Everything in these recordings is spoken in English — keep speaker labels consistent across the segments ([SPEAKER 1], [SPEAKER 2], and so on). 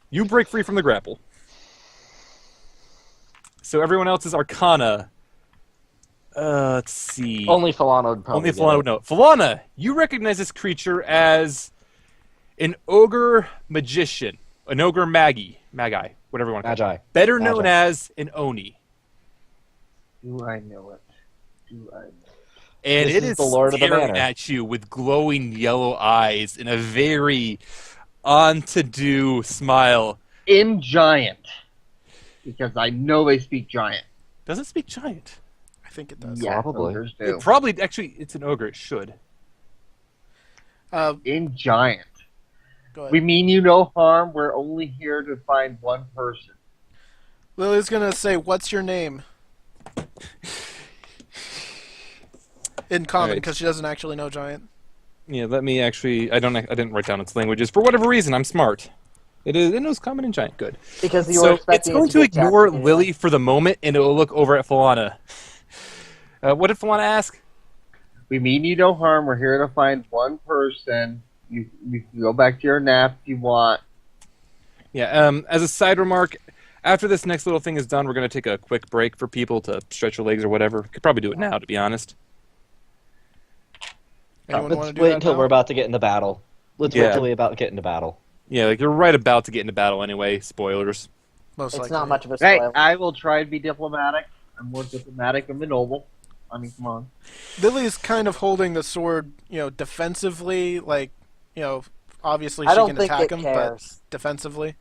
[SPEAKER 1] You break free from the grapple. So everyone else's Arcana. Let's see.
[SPEAKER 2] Only Falana would probably
[SPEAKER 1] Only Falana would know. Falana, you recognize this creature as an ogre magician. An ogre magi, whatever you want to call it. Better known as an Oni.
[SPEAKER 3] Do I know it? Do I know it?
[SPEAKER 1] And it is
[SPEAKER 2] the Lord of the
[SPEAKER 1] staring
[SPEAKER 2] Manor.
[SPEAKER 1] at you with glowing yellow eyes and a very on-to-do smile.
[SPEAKER 3] In Giant. Because I know they speak Giant.
[SPEAKER 1] Does it speak Giant?
[SPEAKER 4] I think it does.
[SPEAKER 3] Yeah,
[SPEAKER 2] Probably.
[SPEAKER 3] ogres do.
[SPEAKER 1] Actually, it's an ogre. It should.
[SPEAKER 3] In Giant.
[SPEAKER 4] Go ahead.
[SPEAKER 3] We mean you no harm. We're only here to find one person.
[SPEAKER 4] Lily's gonna say, "What's your name?" In common,
[SPEAKER 1] Alright.
[SPEAKER 4] because she doesn't actually know Giant.
[SPEAKER 1] Yeah, let me actually. I didn't write down its languages for whatever reason. I'm smart. It knows Common and Giant. Good.
[SPEAKER 5] Because you were
[SPEAKER 1] So
[SPEAKER 5] expecting
[SPEAKER 1] it's going
[SPEAKER 5] it
[SPEAKER 1] to
[SPEAKER 5] be
[SPEAKER 1] ignore
[SPEAKER 5] Japanese.
[SPEAKER 1] Lily for the moment, and it will look over at Falana. What did Falana ask?
[SPEAKER 3] We mean you no harm. We're here to find one person. You can go back to your nap if you want.
[SPEAKER 1] Yeah. As a side remark, after this next little thing is done, we're going to take a quick break for people to stretch their legs or whatever. Could probably do it now, to be honest.
[SPEAKER 4] Anyone want to
[SPEAKER 2] Let's
[SPEAKER 4] do
[SPEAKER 2] wait
[SPEAKER 4] that
[SPEAKER 2] until
[SPEAKER 4] now?
[SPEAKER 2] we're about to get into battle. Let's
[SPEAKER 1] Yeah.
[SPEAKER 2] wait till we're about to get into battle.
[SPEAKER 1] Yeah, like you're right about to get into battle anyway. Spoilers.
[SPEAKER 4] Most
[SPEAKER 5] It's
[SPEAKER 4] likely.
[SPEAKER 5] not much of a
[SPEAKER 3] Hey,
[SPEAKER 5] spoiler.
[SPEAKER 3] I will try to be diplomatic. I'm more diplomatic than the noble. I mean, come on.
[SPEAKER 4] Lily's kind of holding the sword, defensively. Like, obviously
[SPEAKER 5] I
[SPEAKER 4] she
[SPEAKER 5] don't
[SPEAKER 4] can
[SPEAKER 5] think
[SPEAKER 4] attack
[SPEAKER 5] it
[SPEAKER 4] him, but
[SPEAKER 5] cares.
[SPEAKER 4] defensively.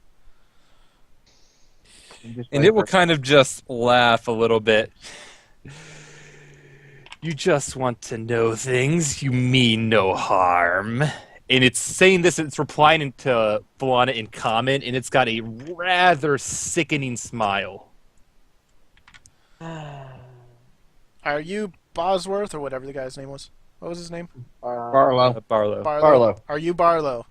[SPEAKER 3] I'm just
[SPEAKER 1] And
[SPEAKER 3] waiting
[SPEAKER 1] it will
[SPEAKER 3] for-
[SPEAKER 1] kind of just laugh a little bit. You just want to know things. You mean no harm. And it's saying this, it's replying to Falana in common, and it's got a rather sickening smile.
[SPEAKER 4] Are you Bosworth or whatever the guy's name was? What was his name?
[SPEAKER 3] Barlow.
[SPEAKER 1] Barlow.
[SPEAKER 2] Barlow.
[SPEAKER 4] Are you Barlow?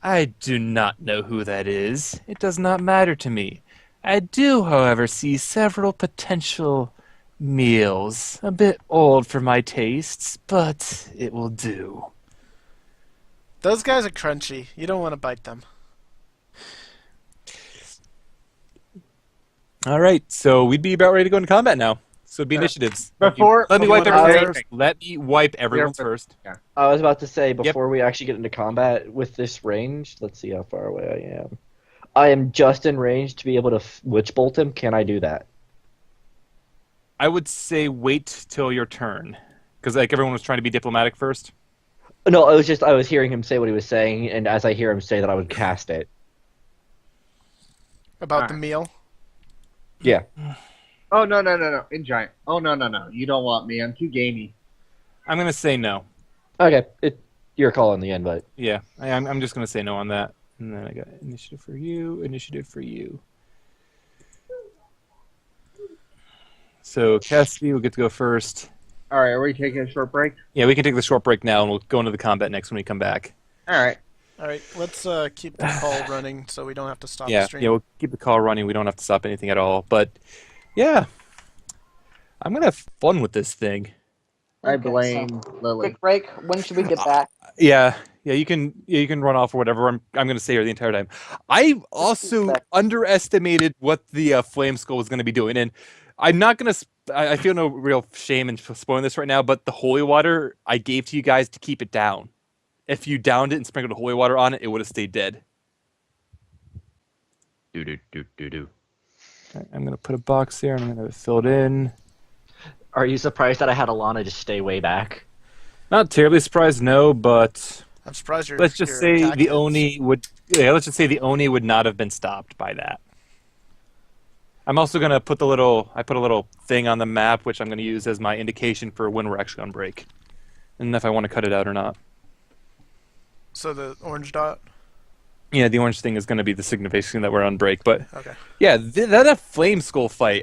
[SPEAKER 1] I do not know who that is. It does not matter to me. I do, however, see several potential meals. A bit old for my tastes, but it will do.
[SPEAKER 4] Those guys are crunchy. You don't want to bite them.
[SPEAKER 1] All right, so we'd be about ready to go into combat now. So it'd be initiatives.
[SPEAKER 3] Before-
[SPEAKER 1] Let me
[SPEAKER 4] before
[SPEAKER 1] wipe
[SPEAKER 4] we
[SPEAKER 1] everyone's
[SPEAKER 3] go-
[SPEAKER 1] first. Let me wipe everyone's
[SPEAKER 3] Yeah.
[SPEAKER 1] first.
[SPEAKER 2] I was about to say, before we actually get into combat with this range, let's see how far away I am. I am just in range to be able to witch bolt him. Can I do that?
[SPEAKER 1] I would say wait till your turn, because like everyone was trying to be diplomatic first.
[SPEAKER 2] No, I was hearing him say what he was saying, and as I hear him say that, I would cast it.
[SPEAKER 4] About the meal?
[SPEAKER 2] Yeah.
[SPEAKER 3] Oh, no. In Giant. Oh, no. You don't want me. I'm too gamey.
[SPEAKER 1] I'm gonna say no.
[SPEAKER 2] Okay, your call in the end, but
[SPEAKER 1] Yeah, I'm just gonna say no on that. And then I got initiative for you, initiative for you. So Cassidy will get to go first.
[SPEAKER 3] All right, are we taking a short break?
[SPEAKER 1] Yeah, we can take the short break now, and we'll go into the combat next when we come back.
[SPEAKER 3] All right.
[SPEAKER 4] Alright, let's keep the call running so we don't have to stop the
[SPEAKER 1] Yeah,
[SPEAKER 4] stream.
[SPEAKER 1] yeah, we'll keep the call running. We don't have to stop anything at all. But yeah, I'm gonna have fun with this thing.
[SPEAKER 3] I
[SPEAKER 5] Okay,
[SPEAKER 3] blame Lily.
[SPEAKER 5] Quick break. When should we get back?
[SPEAKER 1] Yeah, you can run off or whatever. I'm gonna stay here the entire time. I also
[SPEAKER 5] back.
[SPEAKER 1] underestimated what the flame skull was gonna be doing, and I'm not gonna. I feel no real shame in spoiling this right now, but the holy water I gave to you guys to keep it down. If you downed it and sprinkled holy water on it, it would have stayed dead.
[SPEAKER 2] do.
[SPEAKER 1] Okay, I'm gonna put a box there, and I'm gonna fill it in.
[SPEAKER 2] Are you surprised that I had Elana just stay way back?
[SPEAKER 1] Not terribly surprised, no, but
[SPEAKER 4] I'm surprised you're.
[SPEAKER 1] let's just say the Oni would. Yeah, let's just say the Oni would not have been stopped by that. I'm also gonna put I put a little thing on the map, which I'm gonna use as my indication for when we're actually on break, and if I want to cut it out or not.
[SPEAKER 4] So the orange dot?
[SPEAKER 1] Yeah, the orange thing is gonna be the signification that we're on break. But
[SPEAKER 4] Okay.
[SPEAKER 1] yeah, that flame skull fight,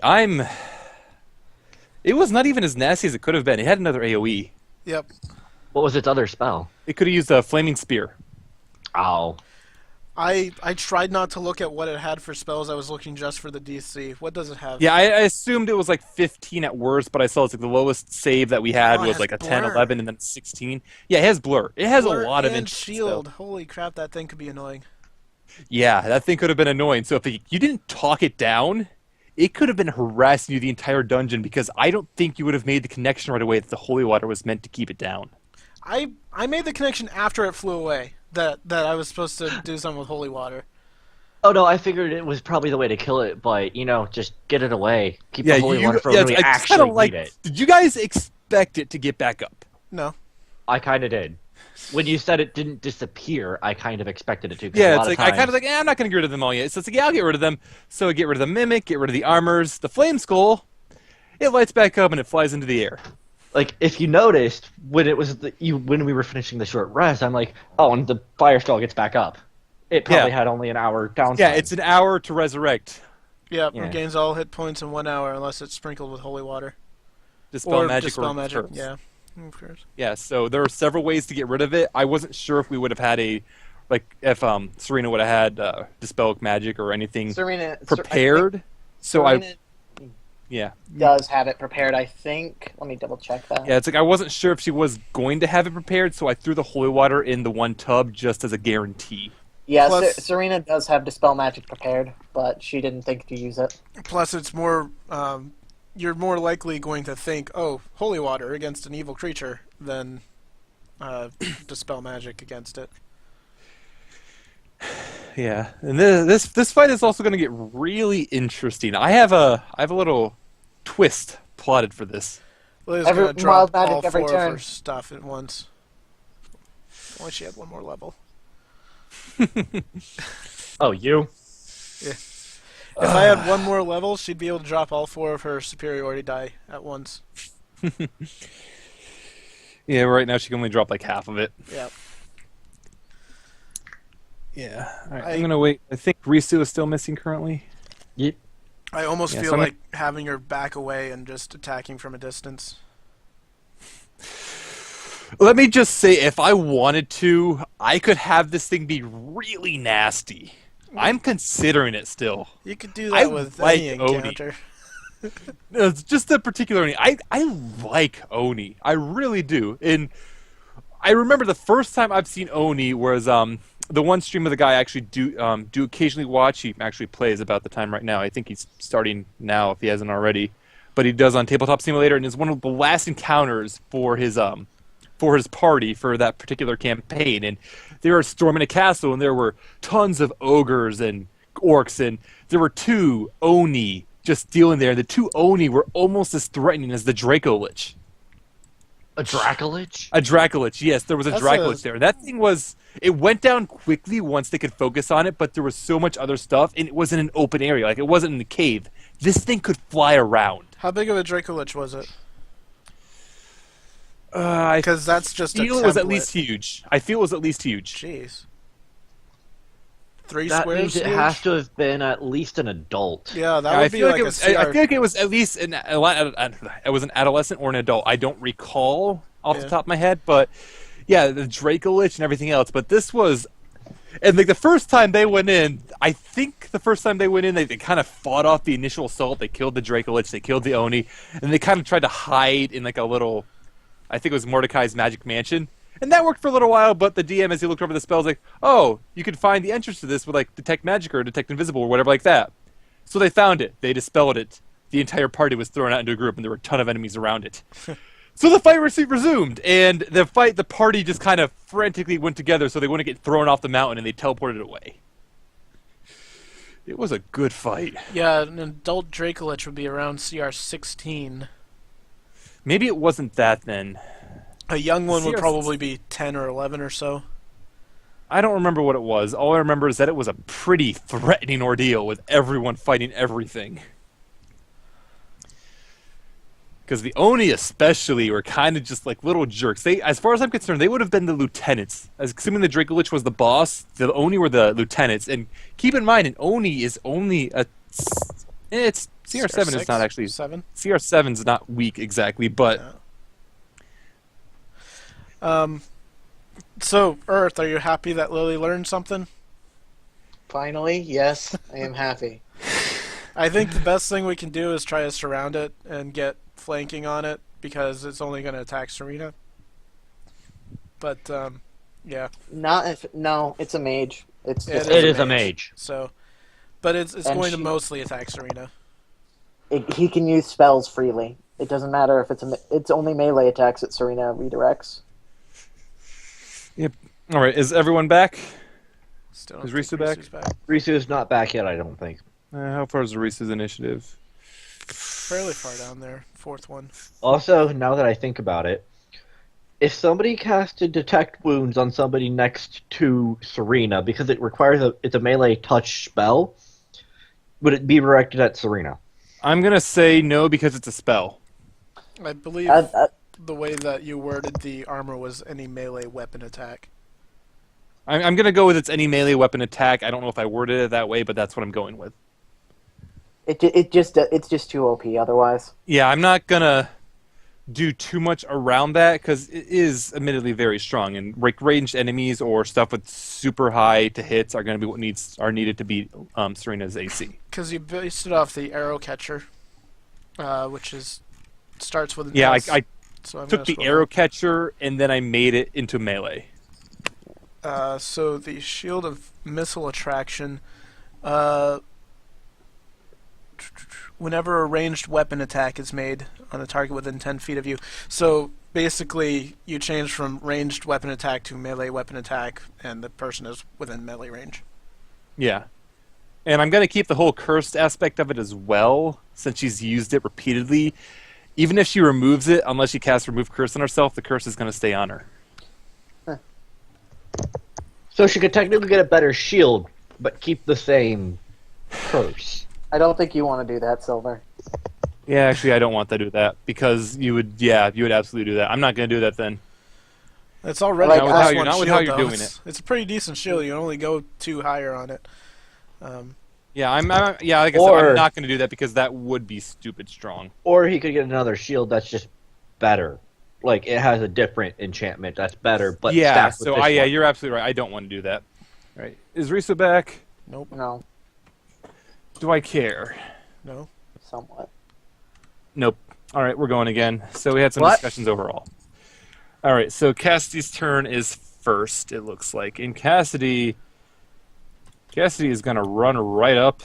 [SPEAKER 1] it was not even as nasty as it could have been. It had another AOE.
[SPEAKER 4] Yep.
[SPEAKER 2] What was its other spell?
[SPEAKER 1] It could have used a flaming spear.
[SPEAKER 2] Ow.
[SPEAKER 4] I tried not to look at what it had for spells. I was looking just for the DC. What does it have?
[SPEAKER 1] Yeah, I assumed it was like 15 at worst, but I saw it's like the lowest save that we had
[SPEAKER 4] Oh, it
[SPEAKER 1] was
[SPEAKER 4] has
[SPEAKER 1] like a 10,
[SPEAKER 4] blur.
[SPEAKER 1] 11, and then 16. Yeah, it has blur. It has
[SPEAKER 4] Blur
[SPEAKER 1] a lot of
[SPEAKER 4] and
[SPEAKER 1] interesting
[SPEAKER 4] shield.
[SPEAKER 1] stuff.
[SPEAKER 4] Holy crap, that thing could be annoying.
[SPEAKER 1] Yeah, that thing could have been annoying. So if you didn't talk it down, it could have been harassing you the entire dungeon because I don't think you would have made the connection right away that the holy water was meant to keep it down.
[SPEAKER 4] I made the connection after it flew away that I was supposed to do something with holy water.
[SPEAKER 2] Oh no, I figured it was probably the way to kill it, but just get it away. Keep the holy water for when we actually need it.
[SPEAKER 1] Did you guys expect it to get back up?
[SPEAKER 4] No.
[SPEAKER 2] I kind of did. When you said it didn't disappear, I kind of expected it to.
[SPEAKER 1] Yeah, it's like I kind of like, I'm not going to get rid of them all yet. So it's like, yeah, I'll get rid of them. So I get rid of the mimic, get rid of the armors, the flame skull. It lights back up and it flies into the air.
[SPEAKER 2] Like if you noticed when it was when we were finishing the short rest, I'm like, oh, and the fire skull gets back up. It probably had only an hour downtime.
[SPEAKER 1] Yeah, it's an hour to resurrect.
[SPEAKER 4] Yep, it gains all hit points in 1 hour unless it's sprinkled with holy water.
[SPEAKER 1] Dispel magic
[SPEAKER 4] dispel
[SPEAKER 1] or
[SPEAKER 4] magic.
[SPEAKER 1] curse.
[SPEAKER 4] Yeah, of course.
[SPEAKER 1] Yeah, so there are several ways to get rid of it. I wasn't sure if we would have had if Surina would have had dispel magic or anything prepared.
[SPEAKER 5] Surina
[SPEAKER 1] yeah,
[SPEAKER 5] does have it prepared, I think. Let me double check that.
[SPEAKER 1] Yeah, it's like I wasn't sure if she was going to have it prepared, so I threw the holy water in the one tub just as a guarantee.
[SPEAKER 5] Yeah,
[SPEAKER 4] Plus,
[SPEAKER 5] Surina does have dispel magic prepared, but she didn't think to use it.
[SPEAKER 4] Plus, it's more. You're more likely going to think, "Oh, holy water against an evil creature," than dispel magic against it.
[SPEAKER 1] Yeah, and this fight is also going to get really interesting. I have a little twist plotted for this.
[SPEAKER 4] Lily's going to drop all
[SPEAKER 5] every
[SPEAKER 4] 4
[SPEAKER 5] turn.
[SPEAKER 4] of her stuff at once. Only she had 1 more level.
[SPEAKER 2] Oh, you?
[SPEAKER 4] Yeah. If I had 1 more level, she'd be able to drop all 4 of her superiority die at once.
[SPEAKER 1] Yeah, right now she can only drop like half of it.
[SPEAKER 4] Yeah.
[SPEAKER 1] Yeah. All right, I'm gonna wait. I think Risu is still missing currently.
[SPEAKER 2] Yep.
[SPEAKER 4] I almost
[SPEAKER 1] Yeah,
[SPEAKER 4] feel
[SPEAKER 1] so
[SPEAKER 4] like having her back away and just attacking from a distance.
[SPEAKER 1] Let me just say, if I wanted to, I could have this thing be really nasty. I'm considering it still.
[SPEAKER 4] You could do that with any encounter.
[SPEAKER 1] No, it's just the particular Oni. I like Oni. I really do. And I remember the first time I've seen Oni was the one stream of the guy I actually do occasionally watch. He actually plays about the time right now. I think he's starting now if he hasn't already. But he does on Tabletop Simulator, and is one of the last encounters for his party for that particular campaign. And they were storming a castle, and there were tons of ogres and orcs, and there were 2 Oni just dealing there. The 2 Oni were almost as threatening as the Dracolich.
[SPEAKER 2] A Dracolich?
[SPEAKER 1] A Dracolich, yes. There was a Dracolich there. That thing it went down quickly once they could focus on it, but there was so much other stuff, and it was in an open area. Like, it wasn't in the cave. This thing could fly around.
[SPEAKER 4] How big of a Dracolich was it?
[SPEAKER 1] Because
[SPEAKER 4] that's just a
[SPEAKER 1] feel it was at least huge. I feel it was at least huge.
[SPEAKER 4] Jeez. 3
[SPEAKER 2] That
[SPEAKER 4] squares
[SPEAKER 2] means it
[SPEAKER 4] huge?
[SPEAKER 2] has to have been at least an adult.
[SPEAKER 4] Yeah, that would be like a CR.
[SPEAKER 1] I feel like it was at least it was an adolescent or an adult. I don't recall off the top of my head, but yeah, the Dracolich and everything else. But this was, and like the first time they went in, I think the first time they went in, they kind of fought off the initial assault. They killed the Dracolich, they killed the Oni, and they kind of tried to hide in like a little, I think it was Mordecai's magic mansion. And that worked for a little while, but the DM, as he looked over the spells, like, oh, you can find the entrance to this with, like, Detect Magic or Detect Invisible or whatever like that. So they found it. They dispelled it. The entire party was thrown out into a group, and there were a ton of enemies around it. So the fight resumed, and the party just kind of frantically went together so they wouldn't get thrown off the mountain, and they teleported away. It was a good fight.
[SPEAKER 4] Yeah, an adult Dracolich would be around CR 16.
[SPEAKER 1] Maybe it wasn't that then.
[SPEAKER 4] A young one would probably be 10 or 11 or so.
[SPEAKER 1] I don't remember what it was. All I remember is that it was a pretty threatening ordeal with everyone fighting everything. Because the Oni especially were kind of just like little jerks. They, as far as I'm concerned, they would have been the lieutenants. Assuming the Dracolich was the boss, the Oni were the lieutenants. And keep in mind, an Oni is only it's CR7 is not actually
[SPEAKER 4] 7.
[SPEAKER 1] CR7 is not weak exactly, but.
[SPEAKER 4] Yeah. So, Earth, are you happy that Lily learned something?
[SPEAKER 5] Finally, yes, I am happy.
[SPEAKER 4] I think the best thing we can do is try to surround it and get flanking on it, because it's only going to attack Surina. But, yeah.
[SPEAKER 5] No, it's a mage. It's
[SPEAKER 4] It
[SPEAKER 5] just
[SPEAKER 2] It is a mage.
[SPEAKER 4] So, but it's
[SPEAKER 5] And
[SPEAKER 4] going to
[SPEAKER 5] she-
[SPEAKER 4] mostly attack Surina.
[SPEAKER 5] he can use spells freely. It doesn't matter if it's only melee attacks that Serena redirects.
[SPEAKER 1] All right, is everyone back?
[SPEAKER 4] Still
[SPEAKER 1] Is
[SPEAKER 4] don't
[SPEAKER 1] Risu
[SPEAKER 4] think
[SPEAKER 1] back?
[SPEAKER 4] Risu's
[SPEAKER 2] Risu is not back yet, I don't think.
[SPEAKER 1] How far is Risa's initiative?
[SPEAKER 4] Fairly far down there. Fourth one.
[SPEAKER 2] Also, now that I think about it, if somebody casted Detect Wounds on somebody next to Serena, because it's a melee touch spell, would it be directed at Serena?
[SPEAKER 1] I'm gonna say no because it's a spell.
[SPEAKER 4] I believe the way that you worded the armor was any melee weapon attack.
[SPEAKER 1] I'm gonna go with it's any melee weapon attack. I don't know if I worded it that way, but that's what I'm going with.
[SPEAKER 5] It's just too OP otherwise.
[SPEAKER 1] Yeah, I'm not gonna do too much around that because it is admittedly very strong, and ranged enemies or stuff with super high to hits are going to be what are needed to beat Serena's AC.
[SPEAKER 4] Because you based it off the arrow catcher, which starts with an
[SPEAKER 1] Yeah,
[SPEAKER 4] S.
[SPEAKER 1] I
[SPEAKER 4] So I'm
[SPEAKER 1] took
[SPEAKER 4] gonna
[SPEAKER 1] the
[SPEAKER 4] scroll
[SPEAKER 1] arrow catcher and then I made it into melee.
[SPEAKER 4] down. So the shield of missile attraction. Whenever a ranged weapon attack is made on a target within 10 feet of you. So basically, you change from ranged weapon attack to melee weapon attack, and the person is within melee range.
[SPEAKER 1] Yeah. And I'm going to keep the whole cursed aspect of it as well, since she's used it repeatedly. Even if she removes it, unless she casts Remove Curse on herself, the curse is going to stay on her.
[SPEAKER 2] So she could technically get a better shield, but keep the same curse.
[SPEAKER 5] I don't think you want to do that, Silver.
[SPEAKER 1] Yeah, actually, I don't want to do that, because you would absolutely do that. I'm not going to do that then.
[SPEAKER 4] It's already
[SPEAKER 5] Like,
[SPEAKER 4] a
[SPEAKER 5] not
[SPEAKER 4] plus
[SPEAKER 5] with
[SPEAKER 4] one
[SPEAKER 1] how
[SPEAKER 4] shield,
[SPEAKER 1] you're
[SPEAKER 4] though.
[SPEAKER 1] doing
[SPEAKER 4] It's a pretty decent shield. You can only go 2 higher on it.
[SPEAKER 1] Yeah, like I said,
[SPEAKER 2] Or-
[SPEAKER 1] I'm not going to do that because that would be stupid strong.
[SPEAKER 2] Or he could get another shield that's just better. Like, it has a different enchantment that's better, but
[SPEAKER 1] yeah,
[SPEAKER 2] stacked with
[SPEAKER 1] so
[SPEAKER 2] this one.
[SPEAKER 1] you're absolutely right. I don't want to do that. Right? Is Risa back?
[SPEAKER 4] Nope.
[SPEAKER 5] No,
[SPEAKER 1] Do I care?
[SPEAKER 4] No.
[SPEAKER 5] somewhat.
[SPEAKER 1] Nope. All right, we're going again. So we had some
[SPEAKER 2] What?
[SPEAKER 1] discussions overall. All right, so Cassidy's turn is first, it looks like. And Cassidy is going to run right up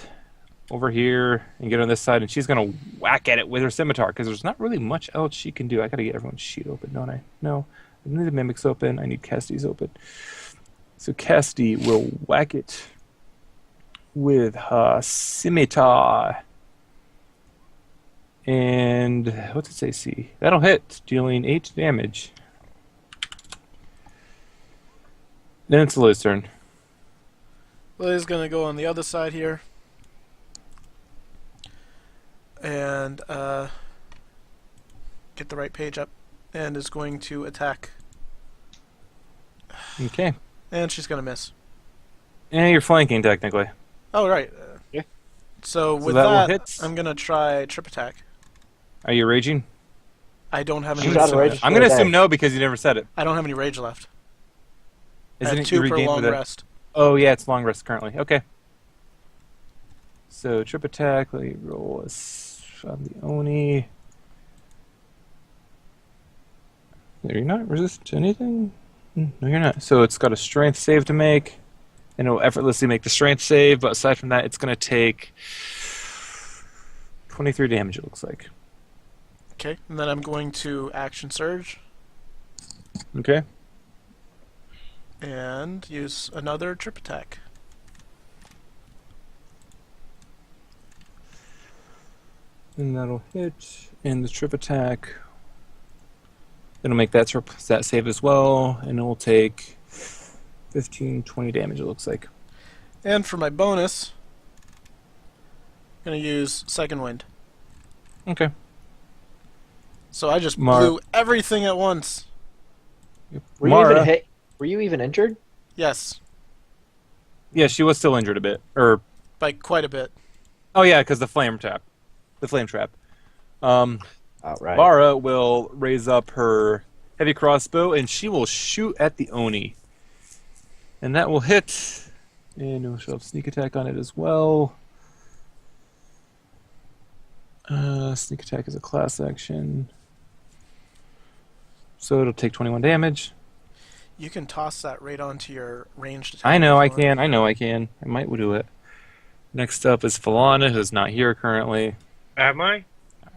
[SPEAKER 1] over here and get on this side, and she's going to whack at it with her scimitar, because there's not really much else she can do. I got to get everyone's sheet open, don't I? No. I need the Mimics open. I need Cassidy's open. So Cassidy will whack it with her scimitar. And what's its AC? That'll hit, dealing 8 damage. Then it's Lily's turn.
[SPEAKER 4] Lily's going to go on the other side here. And get the right page up. And is going to attack.
[SPEAKER 1] Okay.
[SPEAKER 4] And she's going to miss.
[SPEAKER 1] And you're flanking, technically.
[SPEAKER 4] Oh, right.
[SPEAKER 2] Yeah.
[SPEAKER 4] So with
[SPEAKER 1] that will
[SPEAKER 4] that,
[SPEAKER 1] hit.
[SPEAKER 4] I'm going to try trip attack.
[SPEAKER 1] Are you raging?
[SPEAKER 4] I don't have any
[SPEAKER 2] She's out of
[SPEAKER 4] rage.
[SPEAKER 2] rage.
[SPEAKER 1] I'm going to
[SPEAKER 2] Okay.
[SPEAKER 1] assume no because you never said it.
[SPEAKER 4] I don't have any rage left. I
[SPEAKER 1] Isn't
[SPEAKER 4] have
[SPEAKER 1] it
[SPEAKER 4] 2
[SPEAKER 1] you
[SPEAKER 4] per
[SPEAKER 1] regained
[SPEAKER 4] long
[SPEAKER 1] with it?
[SPEAKER 4] rest.
[SPEAKER 1] Oh, yeah, it's long rest currently. Okay. So, trip attack, let me roll on the Oni. No, you're not resistant to anything? No, you're not. So, it's got a strength save to make, and it'll effortlessly make the strength save, but aside from that, it's going to take 23 damage, it looks like.
[SPEAKER 4] Okay, and then I'm going to action surge
[SPEAKER 1] Okay.
[SPEAKER 4] and use another trip attack.
[SPEAKER 1] And that'll hit, and the trip attack. It'll make that save as well, and it will take 15, 20 damage, it looks like.
[SPEAKER 4] And for my bonus, I'm going to use second wind.
[SPEAKER 1] Okay.
[SPEAKER 4] So I just
[SPEAKER 1] Mar-
[SPEAKER 4] blew everything at once.
[SPEAKER 2] Were you
[SPEAKER 1] Mara.
[SPEAKER 2] even hit? Were you even injured?
[SPEAKER 4] Yes,
[SPEAKER 1] Yeah, she was still injured a bit. Or,
[SPEAKER 4] by quite a bit.
[SPEAKER 1] oh yeah, because the flame trap.
[SPEAKER 2] Outright.
[SPEAKER 1] Mara will raise up her heavy crossbow, and she will shoot at the Oni. And that will hit. And she'll have sneak attack on it as well. Sneak attack is a class action. So it'll take 21 damage.
[SPEAKER 4] You can toss that right onto your ranged attack.
[SPEAKER 1] I know
[SPEAKER 4] if
[SPEAKER 1] I
[SPEAKER 4] you want.
[SPEAKER 1] can. I know I can. I might do it. Next up is Falana, who's not here currently.
[SPEAKER 3] Am I?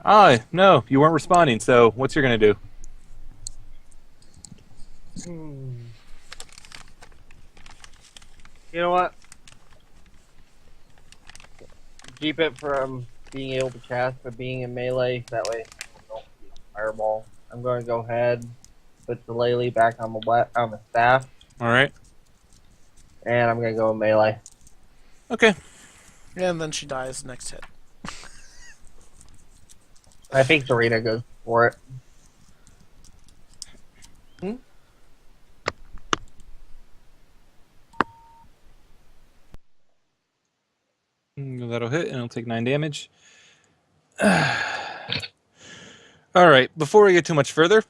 [SPEAKER 1] Ah, no, you weren't responding. So what's you're gonna do?
[SPEAKER 3] You know what? Keep it from being able to cast, but being in melee. That way, I don't use fireball. I'm going to go ahead, put the lily back on the staff,
[SPEAKER 1] All right.
[SPEAKER 3] and I'm going to go in melee.
[SPEAKER 1] Okay.
[SPEAKER 4] And then she dies next hit.
[SPEAKER 3] I think Surina goes for it.
[SPEAKER 1] That'll hit, and it'll take 9 damage. All right. Before we get too much further,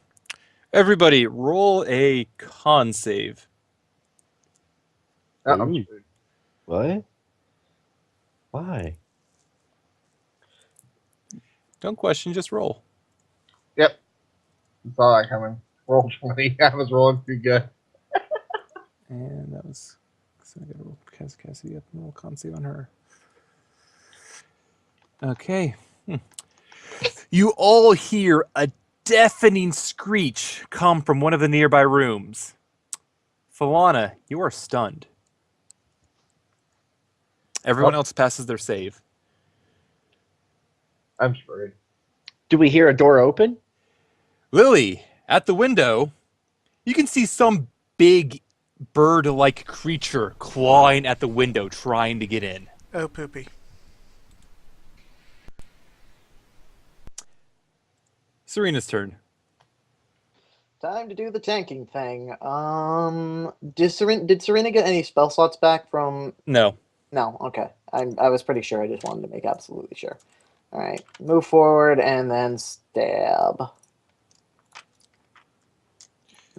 [SPEAKER 1] everybody roll a con save.
[SPEAKER 2] Ooh. What? Why?
[SPEAKER 1] Don't question, just roll.
[SPEAKER 3] Yep. Saw that coming. Roll 20. I was rolling too good.
[SPEAKER 1] And that was. So I gotta roll Cassidy up and roll con save on her. Okay. You all hear a deafening screech come from one of the nearby rooms. Falana, you are stunned. Everyone else passes their save.
[SPEAKER 3] I'm screwed.
[SPEAKER 2] Do we hear a door open?
[SPEAKER 1] Lily, at the window, you can see some big bird-like creature clawing at the window, trying to get in.
[SPEAKER 4] Oh, poopy.
[SPEAKER 1] Serena's turn.
[SPEAKER 5] Time to do the tanking thing. Did Serena get any spell slots back from?
[SPEAKER 1] No.
[SPEAKER 5] No. Okay. I was pretty sure. I just wanted to make absolutely sure. All right. Move forward and then stab.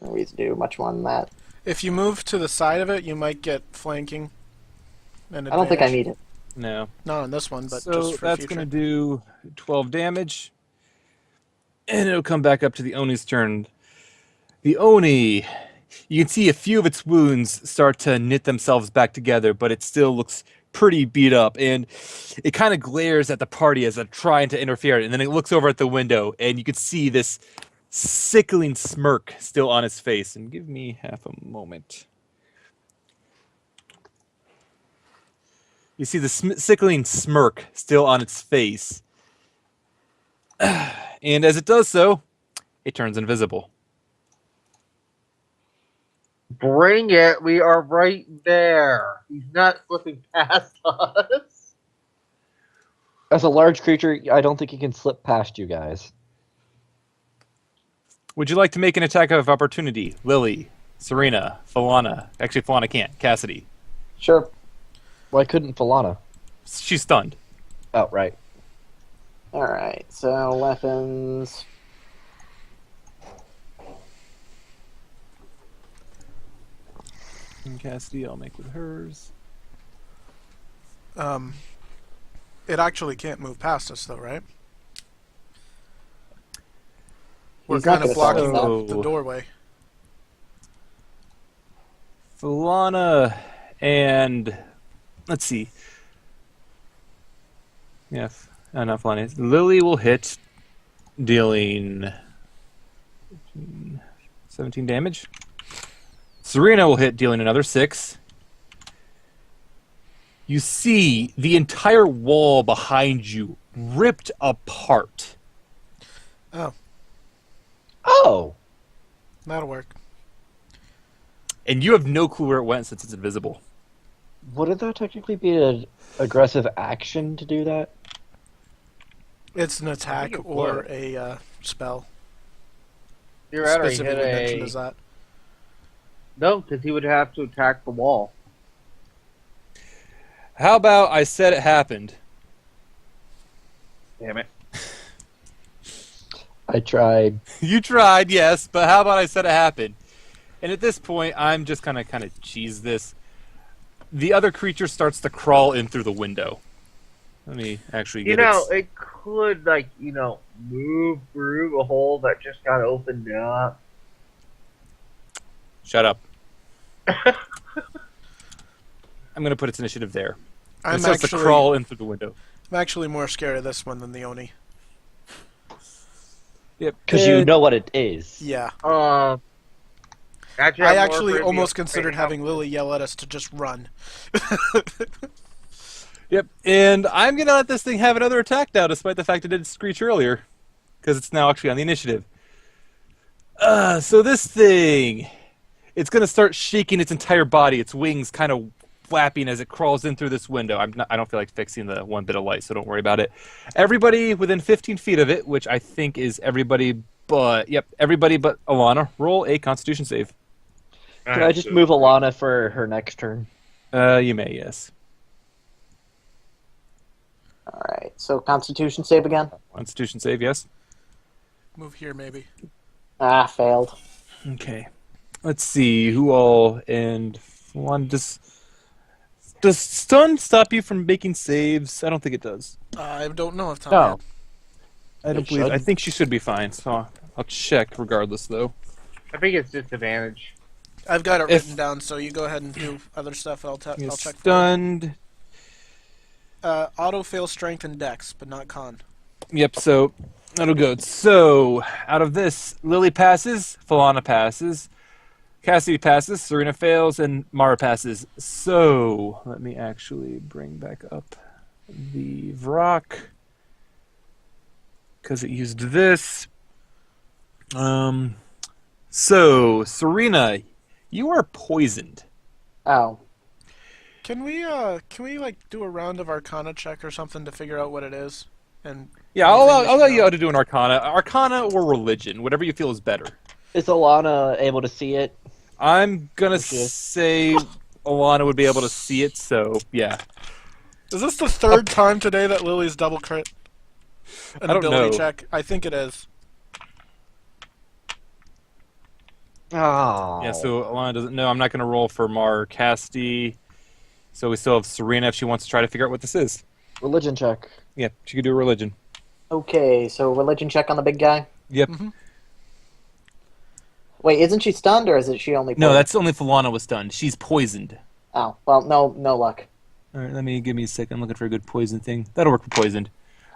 [SPEAKER 5] No reason to do much more than that.
[SPEAKER 4] If you move to the side of it, you might get flanking. And
[SPEAKER 5] I don't think I
[SPEAKER 4] advantage.
[SPEAKER 5] need it.
[SPEAKER 1] No.
[SPEAKER 4] Not on this one, but
[SPEAKER 1] So
[SPEAKER 4] just for
[SPEAKER 1] that's
[SPEAKER 4] future.
[SPEAKER 1] going to do 12 damage. And it'll come back up to the Oni's turn. The Oni, you can see a few of its wounds start to knit themselves back together, but it still looks pretty beat up. And it kind of glares at the party as they're trying to interfere. And then it looks over at the window, and you can see this sickling smirk still on its face. And give me half a moment. You see the sickling smirk still on its face. And as it does so, it turns invisible.
[SPEAKER 3] Bring it. We are right there. He's not slipping past us.
[SPEAKER 2] As a large creature, I don't think he can slip past you guys.
[SPEAKER 1] Would you like to make an attack of opportunity? Lily, Serena, Falana. Actually, Falana can't. Cassidy.
[SPEAKER 5] Sure.
[SPEAKER 2] Why couldn't Falana?
[SPEAKER 1] She's stunned.
[SPEAKER 2] Oh, right.
[SPEAKER 5] All right. So weapons.
[SPEAKER 1] And Cassidy, I'll make with hers.
[SPEAKER 4] It actually can't move past us, though, right? We're
[SPEAKER 5] He's not
[SPEAKER 4] kind of
[SPEAKER 5] gonna
[SPEAKER 4] blocking
[SPEAKER 1] follow.
[SPEAKER 4] the doorway.
[SPEAKER 1] Falana and... Let's see. Yeah, not Falana. Lily will hit, dealing 17 damage. Serena will hit, dealing another 6. You see the entire wall behind you ripped apart.
[SPEAKER 4] Oh,
[SPEAKER 2] Oh!
[SPEAKER 4] that'll work.
[SPEAKER 1] And you have no clue where it went since it's invisible.
[SPEAKER 2] Wouldn't that technically be an aggressive action to do that?
[SPEAKER 4] It's an attack
[SPEAKER 3] it
[SPEAKER 4] or
[SPEAKER 3] would.
[SPEAKER 4] a spell.
[SPEAKER 3] You're right, or he
[SPEAKER 4] Specifically
[SPEAKER 3] hit
[SPEAKER 4] mentioned
[SPEAKER 3] a...
[SPEAKER 4] as that.
[SPEAKER 3] No, because he would have to attack the wall.
[SPEAKER 1] How about I said it happened?
[SPEAKER 3] Damn it.
[SPEAKER 2] I tried.
[SPEAKER 1] You tried, yes, but how about I said it happened? And at this point, I'm just kind of cheese this. The other creature starts to crawl in through the window. Let me actually get
[SPEAKER 3] You know,
[SPEAKER 1] its...
[SPEAKER 3] it could, like, move through a hole that just got opened up.
[SPEAKER 1] Shut up. I'm going to put its initiative there.
[SPEAKER 4] I'm
[SPEAKER 1] It starts to crawl in through the window.
[SPEAKER 4] I'm actually more scared of this one than the Oni.
[SPEAKER 1] Yep.
[SPEAKER 2] Because you know what it is.
[SPEAKER 4] Yeah.
[SPEAKER 3] Actually,
[SPEAKER 4] I
[SPEAKER 3] I'm more
[SPEAKER 4] actually
[SPEAKER 3] afraid of
[SPEAKER 4] almost
[SPEAKER 3] the-
[SPEAKER 4] considered having Lily yell at us to just run.
[SPEAKER 1] Yep. And I'm going to let this thing have another attack now, despite the fact it did screech earlier. Because it's now actually on the initiative. So this thing, it's going to start shaking its entire body, its wings kind of flapping as it crawls in through this window. I don't feel like fixing the one bit of light, so don't worry about it. Everybody within 15 feet of it, which I think is everybody but Elana, roll a Constitution save.
[SPEAKER 2] Can I just move Elana for her next turn?
[SPEAKER 1] You may, yes.
[SPEAKER 5] All right. So Constitution save again.
[SPEAKER 1] Constitution save, yes.
[SPEAKER 4] Move here, maybe.
[SPEAKER 5] Ah, failed.
[SPEAKER 1] Okay. Let's see who all and one does stun stop you from making saves? I don't think it does.
[SPEAKER 4] I don't know if Tom.
[SPEAKER 2] No.
[SPEAKER 1] I don't
[SPEAKER 2] It
[SPEAKER 1] believe. I
[SPEAKER 2] shouldn't.
[SPEAKER 1] think she should be fine. So I'll check regardless, though.
[SPEAKER 3] I think it's disadvantage.
[SPEAKER 4] I've got it
[SPEAKER 1] If-
[SPEAKER 4] written down, so you go ahead and do other stuff. I'll check. For
[SPEAKER 1] Stunned.
[SPEAKER 4] you. Auto fail strength and dex, but not con.
[SPEAKER 1] Yep. So that'll go. So out of this, Lily passes, Falana passes, Cassidy passes, Surina fails, and Mara passes. So let me actually bring back up the Vrock because it used this. So Surina, you are poisoned.
[SPEAKER 5] Oh.
[SPEAKER 4] Can we like do a round of Arcana check or something to figure out what it is? And
[SPEAKER 1] Yeah,
[SPEAKER 4] anything we
[SPEAKER 1] I'll
[SPEAKER 4] should
[SPEAKER 1] let you
[SPEAKER 4] know?
[SPEAKER 1] how to do an Arcana or Religion, whatever you feel is better.
[SPEAKER 2] Is Elana able to see it?
[SPEAKER 1] I'm gonna
[SPEAKER 2] Okay.
[SPEAKER 1] say Alana would be able to see it, so yeah.
[SPEAKER 4] Is this the third time today that Lily's double crit an
[SPEAKER 1] I don't
[SPEAKER 4] ability
[SPEAKER 1] know.
[SPEAKER 4] check? I think it is.
[SPEAKER 2] Oh.
[SPEAKER 1] Yeah, so Alana doesn't know. I'm not gonna roll for Mar or Casti. So we still have Surina if she wants to try to figure out what this is.
[SPEAKER 2] Religion check.
[SPEAKER 1] Yeah, she could do a religion.
[SPEAKER 5] Okay. So religion check on the big guy.
[SPEAKER 1] Yep.
[SPEAKER 5] Wait, isn't she stunned or is it she only?
[SPEAKER 1] No,
[SPEAKER 5] poisoned?
[SPEAKER 1] that's only Falana was stunned. She's poisoned.
[SPEAKER 5] Oh well, no luck.
[SPEAKER 1] All right, give me a second. I'm looking for a good poison thing. That'll work for poisoned.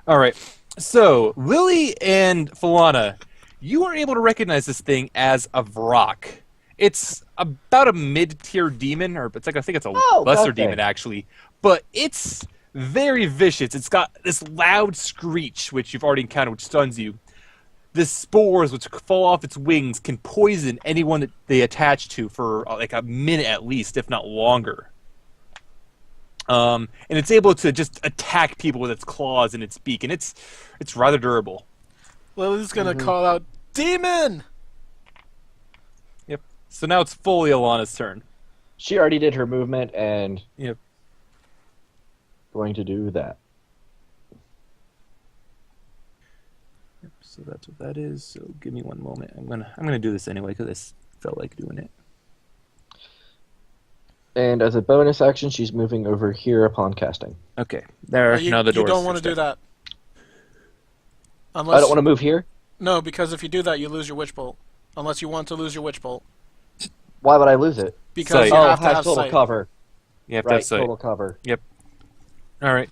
[SPEAKER 1] All right. So Lily and Falana, you are able to recognize this thing as a Vrock. It's about a mid-tier demon, or it's like I think it's a lesser
[SPEAKER 2] okay.
[SPEAKER 1] demon actually, but it's very vicious. It's got this loud screech, which you've already encountered, which stuns you. The spores, which fall off its wings, can poison anyone that they attach to for like a minute at least, if not longer. And it's able to just attack people with its claws and its beak, and it's rather durable.
[SPEAKER 4] Lily's gonna call out, "Demon!"
[SPEAKER 1] Yep. So now it's fully Alana's turn.
[SPEAKER 2] She already did her movement and
[SPEAKER 1] Yep.
[SPEAKER 2] going to do that.
[SPEAKER 1] So that's what that is. So give me one moment. I'm gonna do this anyway because I felt like doing it.
[SPEAKER 2] And as a bonus action, she's moving over here upon casting.
[SPEAKER 1] Okay. There. Now the
[SPEAKER 4] You
[SPEAKER 1] door's
[SPEAKER 4] don't want to do
[SPEAKER 1] fixed
[SPEAKER 4] that. Unless
[SPEAKER 2] I don't want to move here.
[SPEAKER 4] No, because if you do that, you lose your witch bolt. Unless you want to lose your witch bolt,
[SPEAKER 2] Why would I lose it?
[SPEAKER 4] because
[SPEAKER 1] Sight.
[SPEAKER 4] you
[SPEAKER 2] Oh,
[SPEAKER 4] have to have
[SPEAKER 2] total
[SPEAKER 4] sight.
[SPEAKER 2] cover.
[SPEAKER 1] You have to
[SPEAKER 2] Right,
[SPEAKER 1] have sight.
[SPEAKER 2] total cover.
[SPEAKER 1] All right.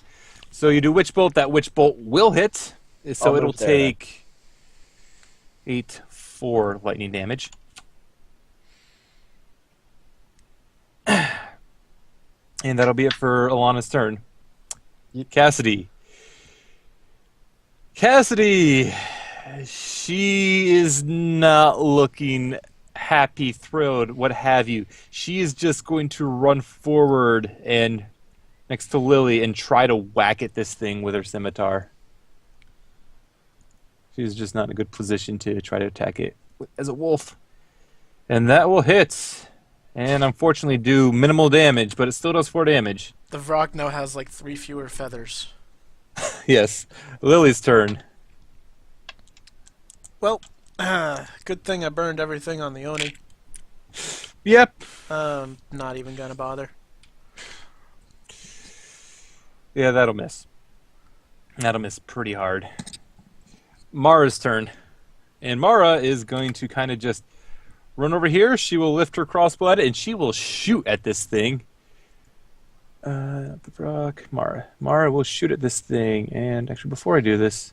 [SPEAKER 1] So you do Witch Bolt. That Witch Bolt will hit. So
[SPEAKER 2] I'll
[SPEAKER 1] it'll
[SPEAKER 2] move there.
[SPEAKER 1] take 4 lightning damage. And that'll be it for Alana's turn. Cassidy. Cassidy! She is not looking happy, thrilled, what have you. She is just going to run forward and next to Lily and try to whack at this thing with her scimitar. She's just not in a good position to try to attack it as a wolf. And that will hit. And unfortunately do minimal damage, but it still does 4 damage.
[SPEAKER 4] The Vrock now has like 3 fewer feathers.
[SPEAKER 1] Yes. Lily's turn.
[SPEAKER 4] Well, good thing I burned everything on the Oni.
[SPEAKER 1] Yep.
[SPEAKER 4] Not even gonna bother.
[SPEAKER 1] Yeah, that'll miss. That'll miss pretty hard. Mara's turn. And Mara is going to kind of just run over here. She will lift her crossbow at it, and she will shoot at this thing. The Brock, Mara. Mara will shoot at this thing, and actually, before I do this,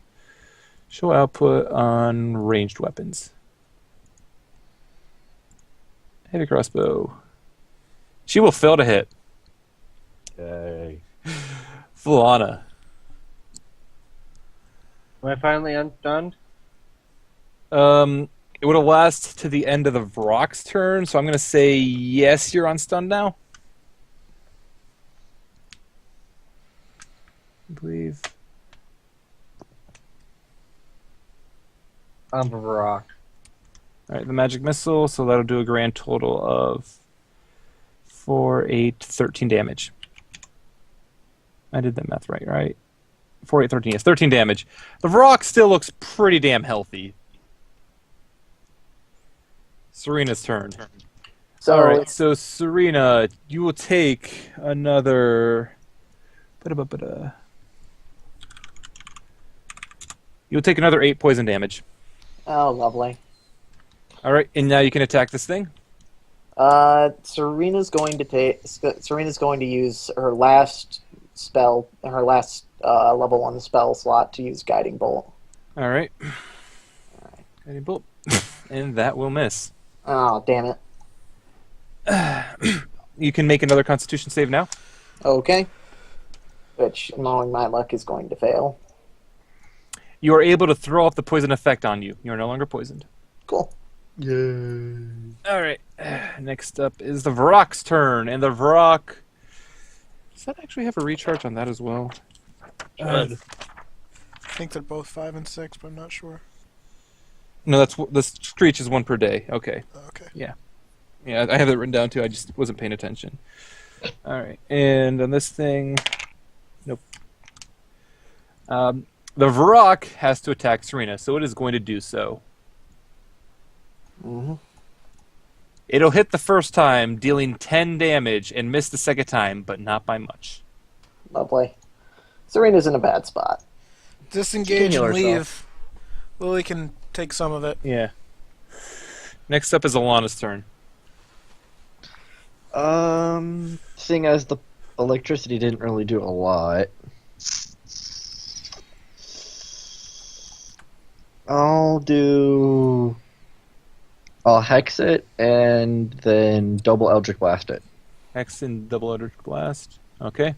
[SPEAKER 1] show output on ranged weapons. Heavy crossbow. She will fail to hit.
[SPEAKER 2] Yay.
[SPEAKER 1] Falana.
[SPEAKER 3] Am I finally unstunned?
[SPEAKER 1] It would have last to the end of the Vrock's turn, so I'm going to say yes, you're on stun now. I believe.
[SPEAKER 3] I'm a rock.
[SPEAKER 1] Alright, the magic missile, so that'll do a grand total of 4, 8, 13 damage. I did that math right? 4, 8, 13, yes, 13 damage. The Vrock still looks pretty damn healthy. Serena's turn.
[SPEAKER 5] So
[SPEAKER 1] Alright, so Surina, you will take another... You'll take another 8 poison damage.
[SPEAKER 5] oh, lovely.
[SPEAKER 1] Alright, and now you can attack this thing.
[SPEAKER 5] Serena's going to use her last spell, her last level 1 spell slot to use Guiding Bolt.
[SPEAKER 1] Alright. Guiding bolt. And that will miss.
[SPEAKER 5] Oh, damn it.
[SPEAKER 1] You can make another Constitution save now.
[SPEAKER 5] Okay. Which, knowing my luck, is going to fail.
[SPEAKER 1] You are able to throw off the poison effect on you. You are no longer poisoned.
[SPEAKER 5] Cool.
[SPEAKER 2] Yay.
[SPEAKER 1] Alright. Next up is the Vrock's turn. And the Vrock... Does that actually have a recharge on that as well?
[SPEAKER 4] I think they're both 5 and 6, but I'm not sure.
[SPEAKER 1] No, that's the Screech is 1 per day. Okay.
[SPEAKER 4] Okay.
[SPEAKER 1] Yeah, I have it written down too. I just wasn't paying attention. Alright. And on this thing... Nope. The Vrock has to attack Surina, so it is going to do so.
[SPEAKER 5] Mm-hmm.
[SPEAKER 1] It'll hit the first time, dealing 10 damage, and miss the second time, but not by much.
[SPEAKER 5] Lovely. Serena's in a bad spot.
[SPEAKER 4] Disengage
[SPEAKER 2] heal
[SPEAKER 4] and
[SPEAKER 2] herself.
[SPEAKER 4] leave. Lily can take some of it.
[SPEAKER 1] Yeah. Next up is Alana's turn.
[SPEAKER 2] Seeing as the electricity didn't really do a lot, I'll hex it and then double Eldritch Blast it.
[SPEAKER 1] Hex and double Eldritch Blast. Okay.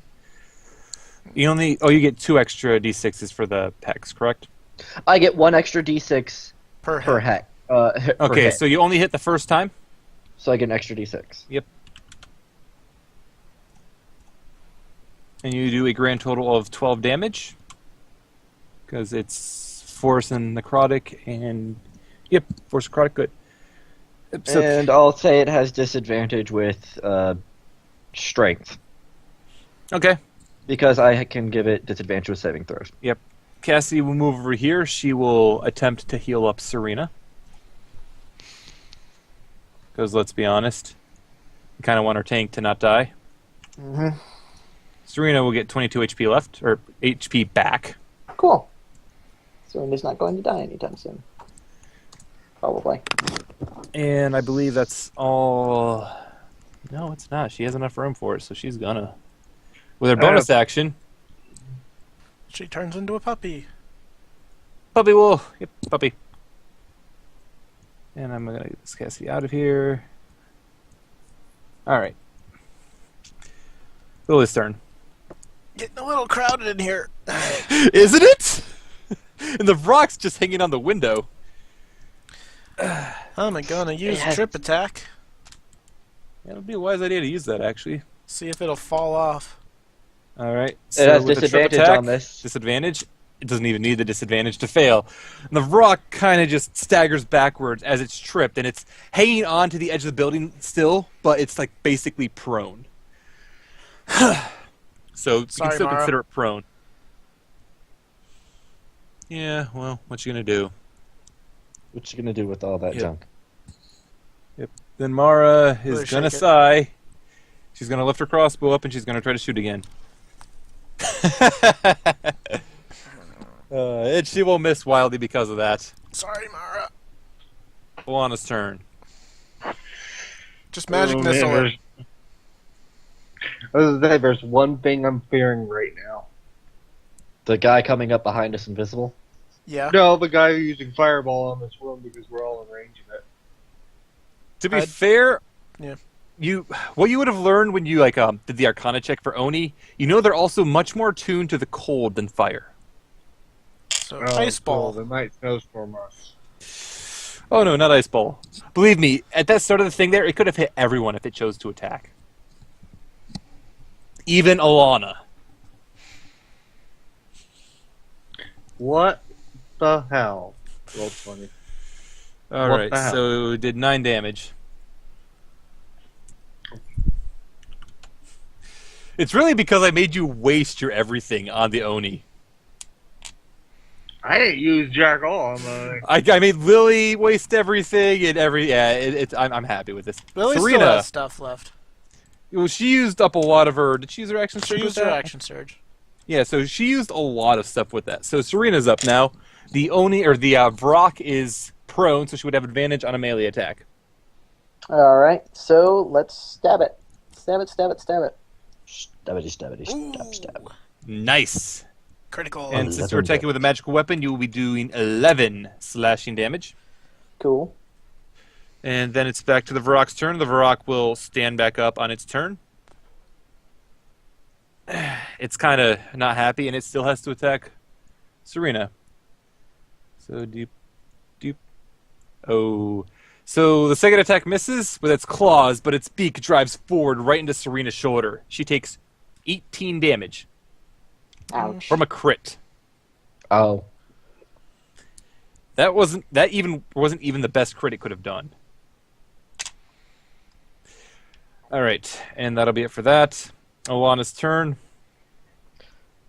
[SPEAKER 1] You get 2 extra d6s for the hex, correct?
[SPEAKER 2] I get 1 extra d6
[SPEAKER 4] Per
[SPEAKER 2] per
[SPEAKER 4] hit.
[SPEAKER 2] hex. Per
[SPEAKER 1] Okay,
[SPEAKER 2] hit.
[SPEAKER 1] so you only hit the first time?
[SPEAKER 2] So I get an extra d6.
[SPEAKER 1] And you do a grand total of 12 damage. Because it's force and necrotic and... Yep, force necrotic, good. So,
[SPEAKER 2] And I'll say it has disadvantage with strength.
[SPEAKER 1] okay.
[SPEAKER 2] Because I can give it disadvantage with saving throws.
[SPEAKER 1] Cassie will move over here. She will attempt to heal up Surina. Because let's be honest, we kind of want our tank to not die.
[SPEAKER 5] Mm-hmm.
[SPEAKER 1] Surina will get 22 HP left, or HP back.
[SPEAKER 5] Cool. Serena's not going to die anytime soon. Probably.
[SPEAKER 1] And I believe that's all... No, it's not. She has enough room for it, so she's gonna. With her bonus action,
[SPEAKER 4] She turns into a puppy.
[SPEAKER 1] puppy will... Yep, puppy. And I'm gonna get this Cassie out of here. Alright. Lily's turn.
[SPEAKER 4] Getting a little crowded in here.
[SPEAKER 1] Isn't it? And the Vrock's just hanging on the window.
[SPEAKER 4] I'm gonna use
[SPEAKER 2] has-
[SPEAKER 4] trip attack.
[SPEAKER 1] Yeah, it would be a wise idea to use that, actually.
[SPEAKER 4] See if it'll fall off.
[SPEAKER 1] Alright.
[SPEAKER 2] It has
[SPEAKER 1] with the trip
[SPEAKER 2] disadvantage
[SPEAKER 1] attack,
[SPEAKER 2] on this.
[SPEAKER 1] Disadvantage? It doesn't even need the disadvantage to fail. And the Vrock kind of just staggers backwards as it's tripped, and it's hanging on to the edge of the building still, but it's like basically prone. So you can
[SPEAKER 4] Sorry,
[SPEAKER 1] still
[SPEAKER 4] Mara.
[SPEAKER 1] consider it prone. Yeah, well, what you gonna do?
[SPEAKER 2] What you gonna do with all that
[SPEAKER 1] Yep.
[SPEAKER 2] junk?
[SPEAKER 1] Then Mara is
[SPEAKER 4] Really
[SPEAKER 1] gonna
[SPEAKER 4] shake it.
[SPEAKER 1] sigh. She's gonna lift her crossbow up and she's gonna try to shoot again. And she will miss wildly because of that.
[SPEAKER 4] Sorry, Mara.
[SPEAKER 1] Alana's turn.
[SPEAKER 4] Just magic
[SPEAKER 3] Oh,
[SPEAKER 4] missile.
[SPEAKER 3] man, I was gonna say, there's one thing I'm fearing right now.
[SPEAKER 2] The guy coming up behind us invisible.
[SPEAKER 4] Yeah.
[SPEAKER 3] No, the guy using fireball on this room because we're all in range of it.
[SPEAKER 1] To be
[SPEAKER 4] I'd-
[SPEAKER 1] fair,
[SPEAKER 4] Yeah.
[SPEAKER 1] what you would have learned when you did the Arcana check for Oni, they're also much more attuned to the cold than fire.
[SPEAKER 4] So ice ball.
[SPEAKER 3] Cool. The night snowstorm us.
[SPEAKER 1] Oh no, not ice ball. Believe me, at that start of the thing there, it could have hit everyone if it chose to attack. Even Elana.
[SPEAKER 3] What the hell? Roll 20.
[SPEAKER 1] All
[SPEAKER 3] What
[SPEAKER 1] right,
[SPEAKER 3] the hell?
[SPEAKER 1] so it did 9 damage. It's really because I made you waste your everything on the Oni.
[SPEAKER 3] I didn't use jack all.
[SPEAKER 1] I made Lily waste everything and I'm happy with this.
[SPEAKER 4] Lily still
[SPEAKER 1] Surina,
[SPEAKER 4] has stuff left.
[SPEAKER 1] well, she used up a lot of her. Did she use her action
[SPEAKER 4] She
[SPEAKER 1] surge?
[SPEAKER 4] used
[SPEAKER 1] with
[SPEAKER 4] her
[SPEAKER 1] that?
[SPEAKER 4] action surge.
[SPEAKER 1] Yeah, so she used a lot of stuff with that. So Serena's up now. The Oni or the Vrock is prone, so she would have advantage on a melee attack.
[SPEAKER 5] All right, so let's stab it. Stab it, stab it, stab it.
[SPEAKER 2] Stabbity, stabbity, stab, stab.
[SPEAKER 1] Nice.
[SPEAKER 4] Critical.
[SPEAKER 1] And since you're attacking with a magical weapon, you will be doing 11 slashing damage.
[SPEAKER 5] Cool.
[SPEAKER 1] And then it's back to the Vrock's turn. The Vrock will stand back up on its turn. It's kind of not happy, and it still has to attack Surina. So deep. Oh. So the second attack misses with its claws, but its beak drives forward right into Surina's shoulder. She takes 18 damage
[SPEAKER 5] Ouch.
[SPEAKER 1] from a crit.
[SPEAKER 2] Oh.
[SPEAKER 1] That wasn't even the best crit it could have done. All right, and that'll be it for that. Alana's turn.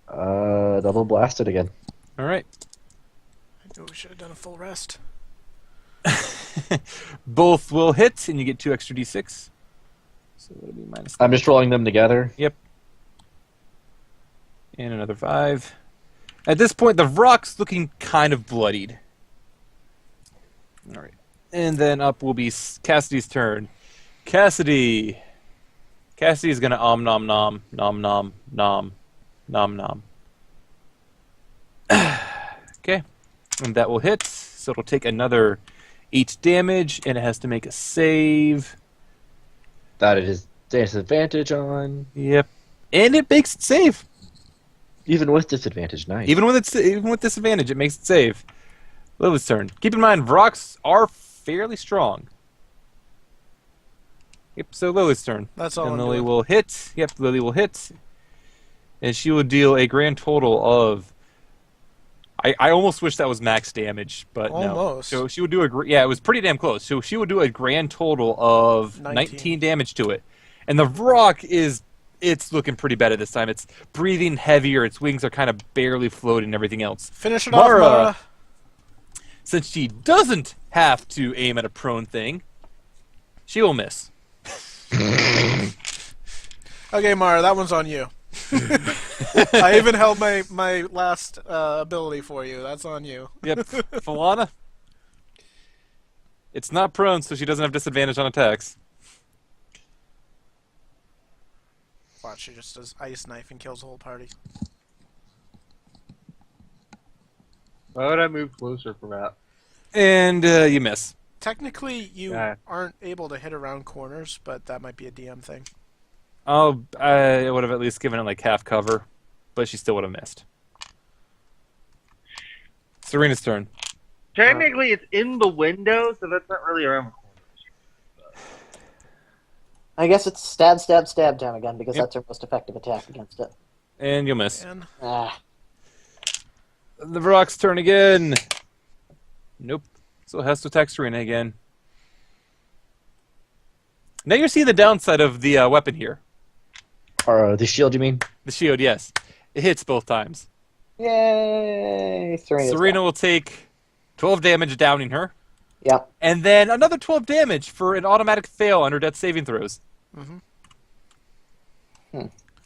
[SPEAKER 2] Double blasted again.
[SPEAKER 1] All right.
[SPEAKER 4] I knew we should have done a full rest.
[SPEAKER 1] Both will hit, and you get 2 extra d6. So that'll be minus.
[SPEAKER 2] I'm just rolling them together.
[SPEAKER 1] Yep. And another 5. At this point, the Vrock's looking kind of bloodied. All right. And then up will be Cassidy's turn. Cassidy's gonna nom nom nom nom nom nom. Okay, and that will hit. So it'll take another 8 damage, and it has to make a save.
[SPEAKER 2] That it is disadvantage on.
[SPEAKER 1] Yep, and it makes it save.
[SPEAKER 2] Even with disadvantage, nice.
[SPEAKER 1] Even with disadvantage, it makes it save. Lily's turn. Keep in mind, Vrocks are fairly strong. Yep, so Lily's turn.
[SPEAKER 4] That's all
[SPEAKER 1] And
[SPEAKER 4] I'm
[SPEAKER 1] Lily
[SPEAKER 4] doing.
[SPEAKER 1] will hit. Yep, Lily will hit. And she will deal a grand total of... I almost wish that was max damage, but no.
[SPEAKER 4] Almost.
[SPEAKER 1] So she would do yeah, it was pretty damn close. So she would do a grand total of 19 damage to it. And the Vrock it's looking pretty bad at this time. It's breathing heavier. Its wings are kind of barely floating and everything else.
[SPEAKER 4] Finish it
[SPEAKER 1] Mara.
[SPEAKER 4] off, Mara.
[SPEAKER 1] Since she doesn't have to aim at a prone thing, she will miss.
[SPEAKER 4] Okay, Mara, that one's on you. I even held my last ability for you. That's on you.
[SPEAKER 1] Yep. Falana. It's not prone, so she doesn't have disadvantage on attacks.
[SPEAKER 4] Watch, she just does ice knife and kills the whole party.
[SPEAKER 3] Why would I move closer from that?
[SPEAKER 1] And you miss.
[SPEAKER 4] Technically, you
[SPEAKER 3] Yeah.
[SPEAKER 4] aren't able to hit around corners, but that might be a DM thing.
[SPEAKER 1] Oh, I would have at least given it like half cover, but she still would have missed. Serena's turn.
[SPEAKER 3] Technically, it's in the window, so that's not really around the corner.
[SPEAKER 5] I guess it's stab, stab, stab time again because
[SPEAKER 1] Yep.
[SPEAKER 5] that's our most effective attack against it.
[SPEAKER 1] And you'll miss.
[SPEAKER 4] And
[SPEAKER 5] Ah,
[SPEAKER 1] The Vrock's turn again. Nope. So it has to attack Serena again. Now you see the downside of the weapon here.
[SPEAKER 2] Or the shield, you mean?
[SPEAKER 1] The shield, yes. It hits both times.
[SPEAKER 5] yay!
[SPEAKER 1] Serena will take 12 damage downing her.
[SPEAKER 5] Yep.
[SPEAKER 1] And then another 12 damage for an automatic fail under death saving throws.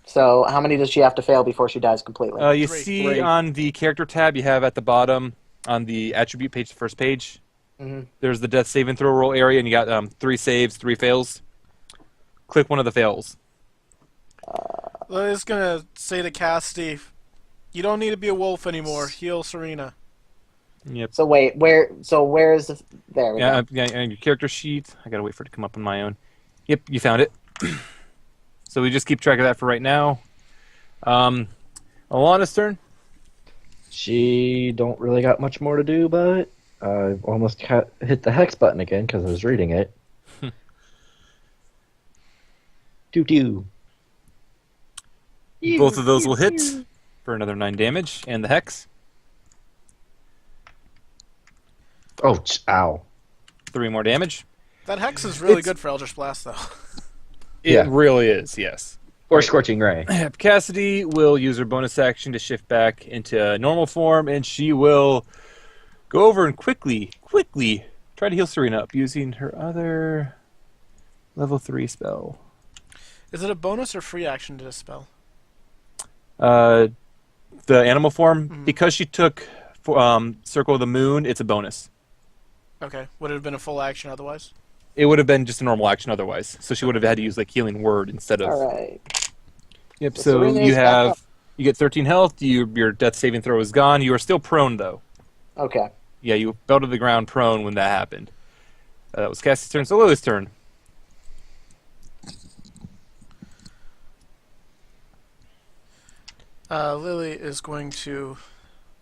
[SPEAKER 5] So how many does she have to fail before she dies completely?
[SPEAKER 1] You
[SPEAKER 4] Three.
[SPEAKER 1] see
[SPEAKER 2] Three.
[SPEAKER 1] on the character tab you have at the bottom on the attribute page, the first page,
[SPEAKER 5] Mhm.
[SPEAKER 1] there's the death saving throw roll area, and you got 3 saves, 3 fails. click one of the fails.
[SPEAKER 4] Lily's gonna say to Cassidy, "You don't need to be a wolf anymore. Heal Surina."
[SPEAKER 1] Yep.
[SPEAKER 5] So wait, where? So where is the? There we go.
[SPEAKER 1] Yeah, and your character sheet. I gotta wait for it to come up on my own. Yep, you found it. So we just keep track of that for right now. Alana's turn.
[SPEAKER 2] She don't really got much more to do, but I almost hit the hex button again because I was reading it. Doo-doo.
[SPEAKER 1] Both of those will hit for another 9 damage, and the hex.
[SPEAKER 2] Oh, ow.
[SPEAKER 1] 3 more damage.
[SPEAKER 4] That hex is really good for Eldritch Blast, though.
[SPEAKER 1] It
[SPEAKER 2] Yeah.
[SPEAKER 1] really is, yes.
[SPEAKER 2] Or Scorching Ray.
[SPEAKER 1] Cassidy will use her bonus action to shift back into normal form, and she will go over and quickly try to heal Surina up using her other level 3 spell.
[SPEAKER 4] Is it a bonus or free action to dispel?
[SPEAKER 1] The animal form, because she took Circle of the Moon, it's a bonus.
[SPEAKER 4] Okay. Would it have been a full action otherwise?
[SPEAKER 1] It would have been just a normal action otherwise, so she would have had to use like Healing Word instead of.
[SPEAKER 5] All right.
[SPEAKER 1] Yep.
[SPEAKER 5] So
[SPEAKER 1] So
[SPEAKER 5] Surina
[SPEAKER 1] you
[SPEAKER 5] is back up.
[SPEAKER 1] have you get 13 health. Your death saving throw is gone. You are still prone though.
[SPEAKER 5] Okay.
[SPEAKER 1] Yeah, you fell to the ground prone when that happened. That was Cassie's turn. So Lily's turn.
[SPEAKER 4] Lily is going to.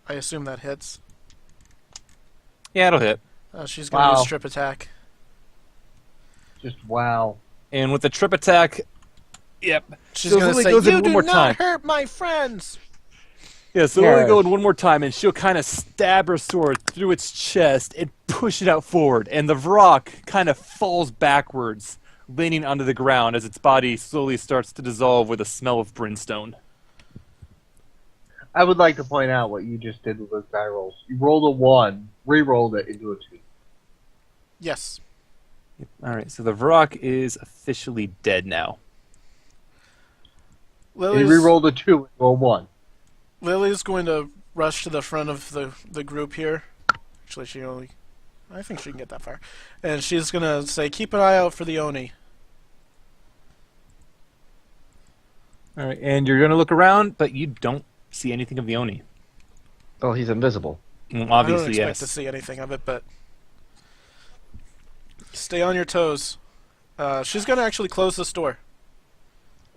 [SPEAKER 4] I assume that hits.
[SPEAKER 1] Yeah, it'll hit.
[SPEAKER 4] She's going to
[SPEAKER 3] Wow.
[SPEAKER 4] use strip attack.
[SPEAKER 3] Just wow.
[SPEAKER 1] And with the trip attack, yep.
[SPEAKER 4] She's
[SPEAKER 1] So
[SPEAKER 4] going to
[SPEAKER 1] Lily
[SPEAKER 4] say,
[SPEAKER 1] goes in
[SPEAKER 4] "You
[SPEAKER 1] one
[SPEAKER 4] do
[SPEAKER 1] more
[SPEAKER 4] not
[SPEAKER 1] time."
[SPEAKER 4] hurt my friends."
[SPEAKER 1] Yeah, so Lily go in one more time, and she'll kind of stab her sword through its chest and push it out forward. And the Vrock kind of falls backwards, leaning onto the ground as its body slowly starts to dissolve with a smell of brimstone.
[SPEAKER 3] I would like to point out what you just did with those die rolls. You rolled a 1, re-rolled it into a 2.
[SPEAKER 4] Yes.
[SPEAKER 1] All right, so the Vrock is officially dead now.
[SPEAKER 3] You
[SPEAKER 4] Lily's,
[SPEAKER 3] re-rolled a 2 and rolled 1.
[SPEAKER 4] Lily's going to rush to the front of the group here. Actually, I think she can get that far. And she's going to say, "Keep an eye out for the Oni."
[SPEAKER 1] All right, and you're going to look around, but you don't see anything of the Oni.
[SPEAKER 2] Oh, he's invisible.
[SPEAKER 1] Well,
[SPEAKER 4] I don't
[SPEAKER 1] obviously,
[SPEAKER 4] expect
[SPEAKER 1] yes.
[SPEAKER 4] to see anything of it, but stay on your toes. She's going to actually close this door.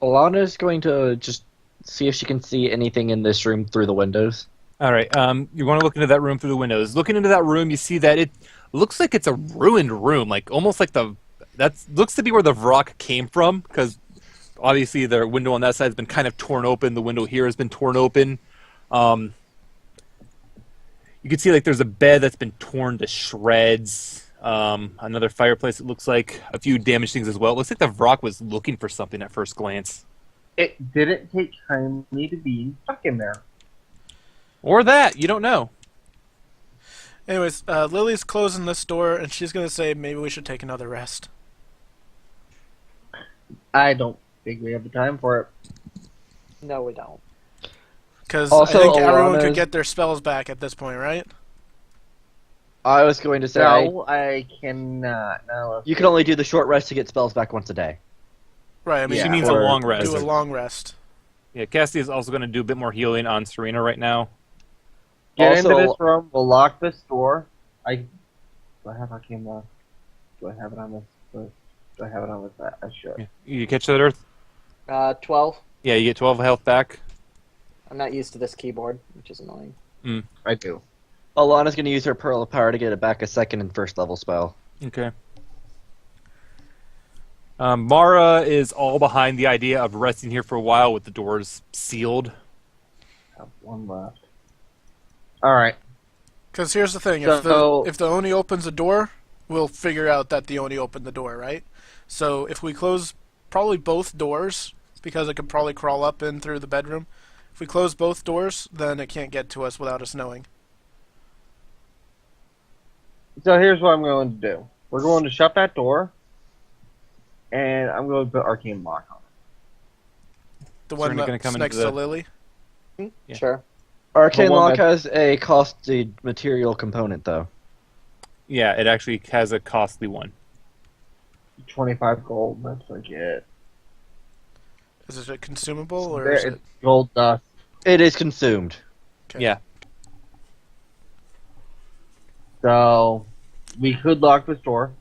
[SPEAKER 2] Alana's going to just see if she can see anything in this room through the windows.
[SPEAKER 1] All right, you're going to look into that room through the windows. Looking into that room, you see that it looks like it's a ruined room, like almost like that looks to be where the Vrock came from, because obviously the window on that side has been kind of torn open. The window here has been torn open. You can see like there's a bed that's been torn to shreds. Another fireplace. It looks like a few damaged things as well. It looks like the Vrock was looking for something at first glance.
[SPEAKER 3] It didn't take kindly to be stuck in there.
[SPEAKER 1] Or that. You don't know.
[SPEAKER 4] Anyways, Lily's closing this door, and she's going to say, "Maybe we should take another rest."
[SPEAKER 3] I don't think we have the time for it.
[SPEAKER 5] No, we don't.
[SPEAKER 4] Because I
[SPEAKER 2] Also,
[SPEAKER 4] think everyone
[SPEAKER 2] Alana's-
[SPEAKER 4] could get their spells back at this point, right?
[SPEAKER 2] I was going to say,
[SPEAKER 3] No, I cannot. No,
[SPEAKER 2] you can only do the short rest to get spells back once a day.
[SPEAKER 4] Right, I mean,
[SPEAKER 3] Yeah.
[SPEAKER 1] She means a
[SPEAKER 2] Or
[SPEAKER 1] long rest.
[SPEAKER 4] do a long rest.
[SPEAKER 1] Yeah, Cassidy is also going to do a bit more healing on Surina right now.
[SPEAKER 3] get
[SPEAKER 2] Also-
[SPEAKER 3] into this room. We'll lock this door. Do I have Arcane Lock? Do I have it on this? Do I have it on this? I should.
[SPEAKER 1] Yeah. You catch that, Earth?
[SPEAKER 5] 12.
[SPEAKER 1] Yeah, you get 12 health back.
[SPEAKER 5] I'm not used to this keyboard, which is annoying.
[SPEAKER 3] I do.
[SPEAKER 2] Alana's going to use her Pearl of Power to get it back a second and first level spell.
[SPEAKER 1] Okay. Mara is all behind the idea of resting here for a while with the doors sealed.
[SPEAKER 3] I have one left. All right.
[SPEAKER 4] Because here's the thing:
[SPEAKER 3] So-
[SPEAKER 4] if the Oni opens a door, we'll figure out that the Oni opened the door, right? So if we close probably both doors, because it could probably crawl up in through the bedroom. If we close both doors, then it can't get to us without us knowing.
[SPEAKER 3] So here's what I'm going to do. We're going to shut that door, and I'm going to put Arcane Lock on it.
[SPEAKER 4] The one
[SPEAKER 1] Certainly gonna
[SPEAKER 4] that's
[SPEAKER 1] come
[SPEAKER 4] next
[SPEAKER 1] into
[SPEAKER 4] to
[SPEAKER 1] the-
[SPEAKER 4] Lily.
[SPEAKER 1] Yeah.
[SPEAKER 5] Sure.
[SPEAKER 2] Arcane
[SPEAKER 3] The one
[SPEAKER 2] Lock
[SPEAKER 3] that-
[SPEAKER 2] has a costly material component, though.
[SPEAKER 1] Yeah, it actually has a costly one.
[SPEAKER 3] 25 gold. That's like it.
[SPEAKER 4] Is it a consumable or
[SPEAKER 3] There,
[SPEAKER 4] is
[SPEAKER 3] it's
[SPEAKER 4] it?
[SPEAKER 3] gold dust.
[SPEAKER 2] It is consumed.
[SPEAKER 4] Okay.
[SPEAKER 1] Yeah.
[SPEAKER 3] So we could lock this door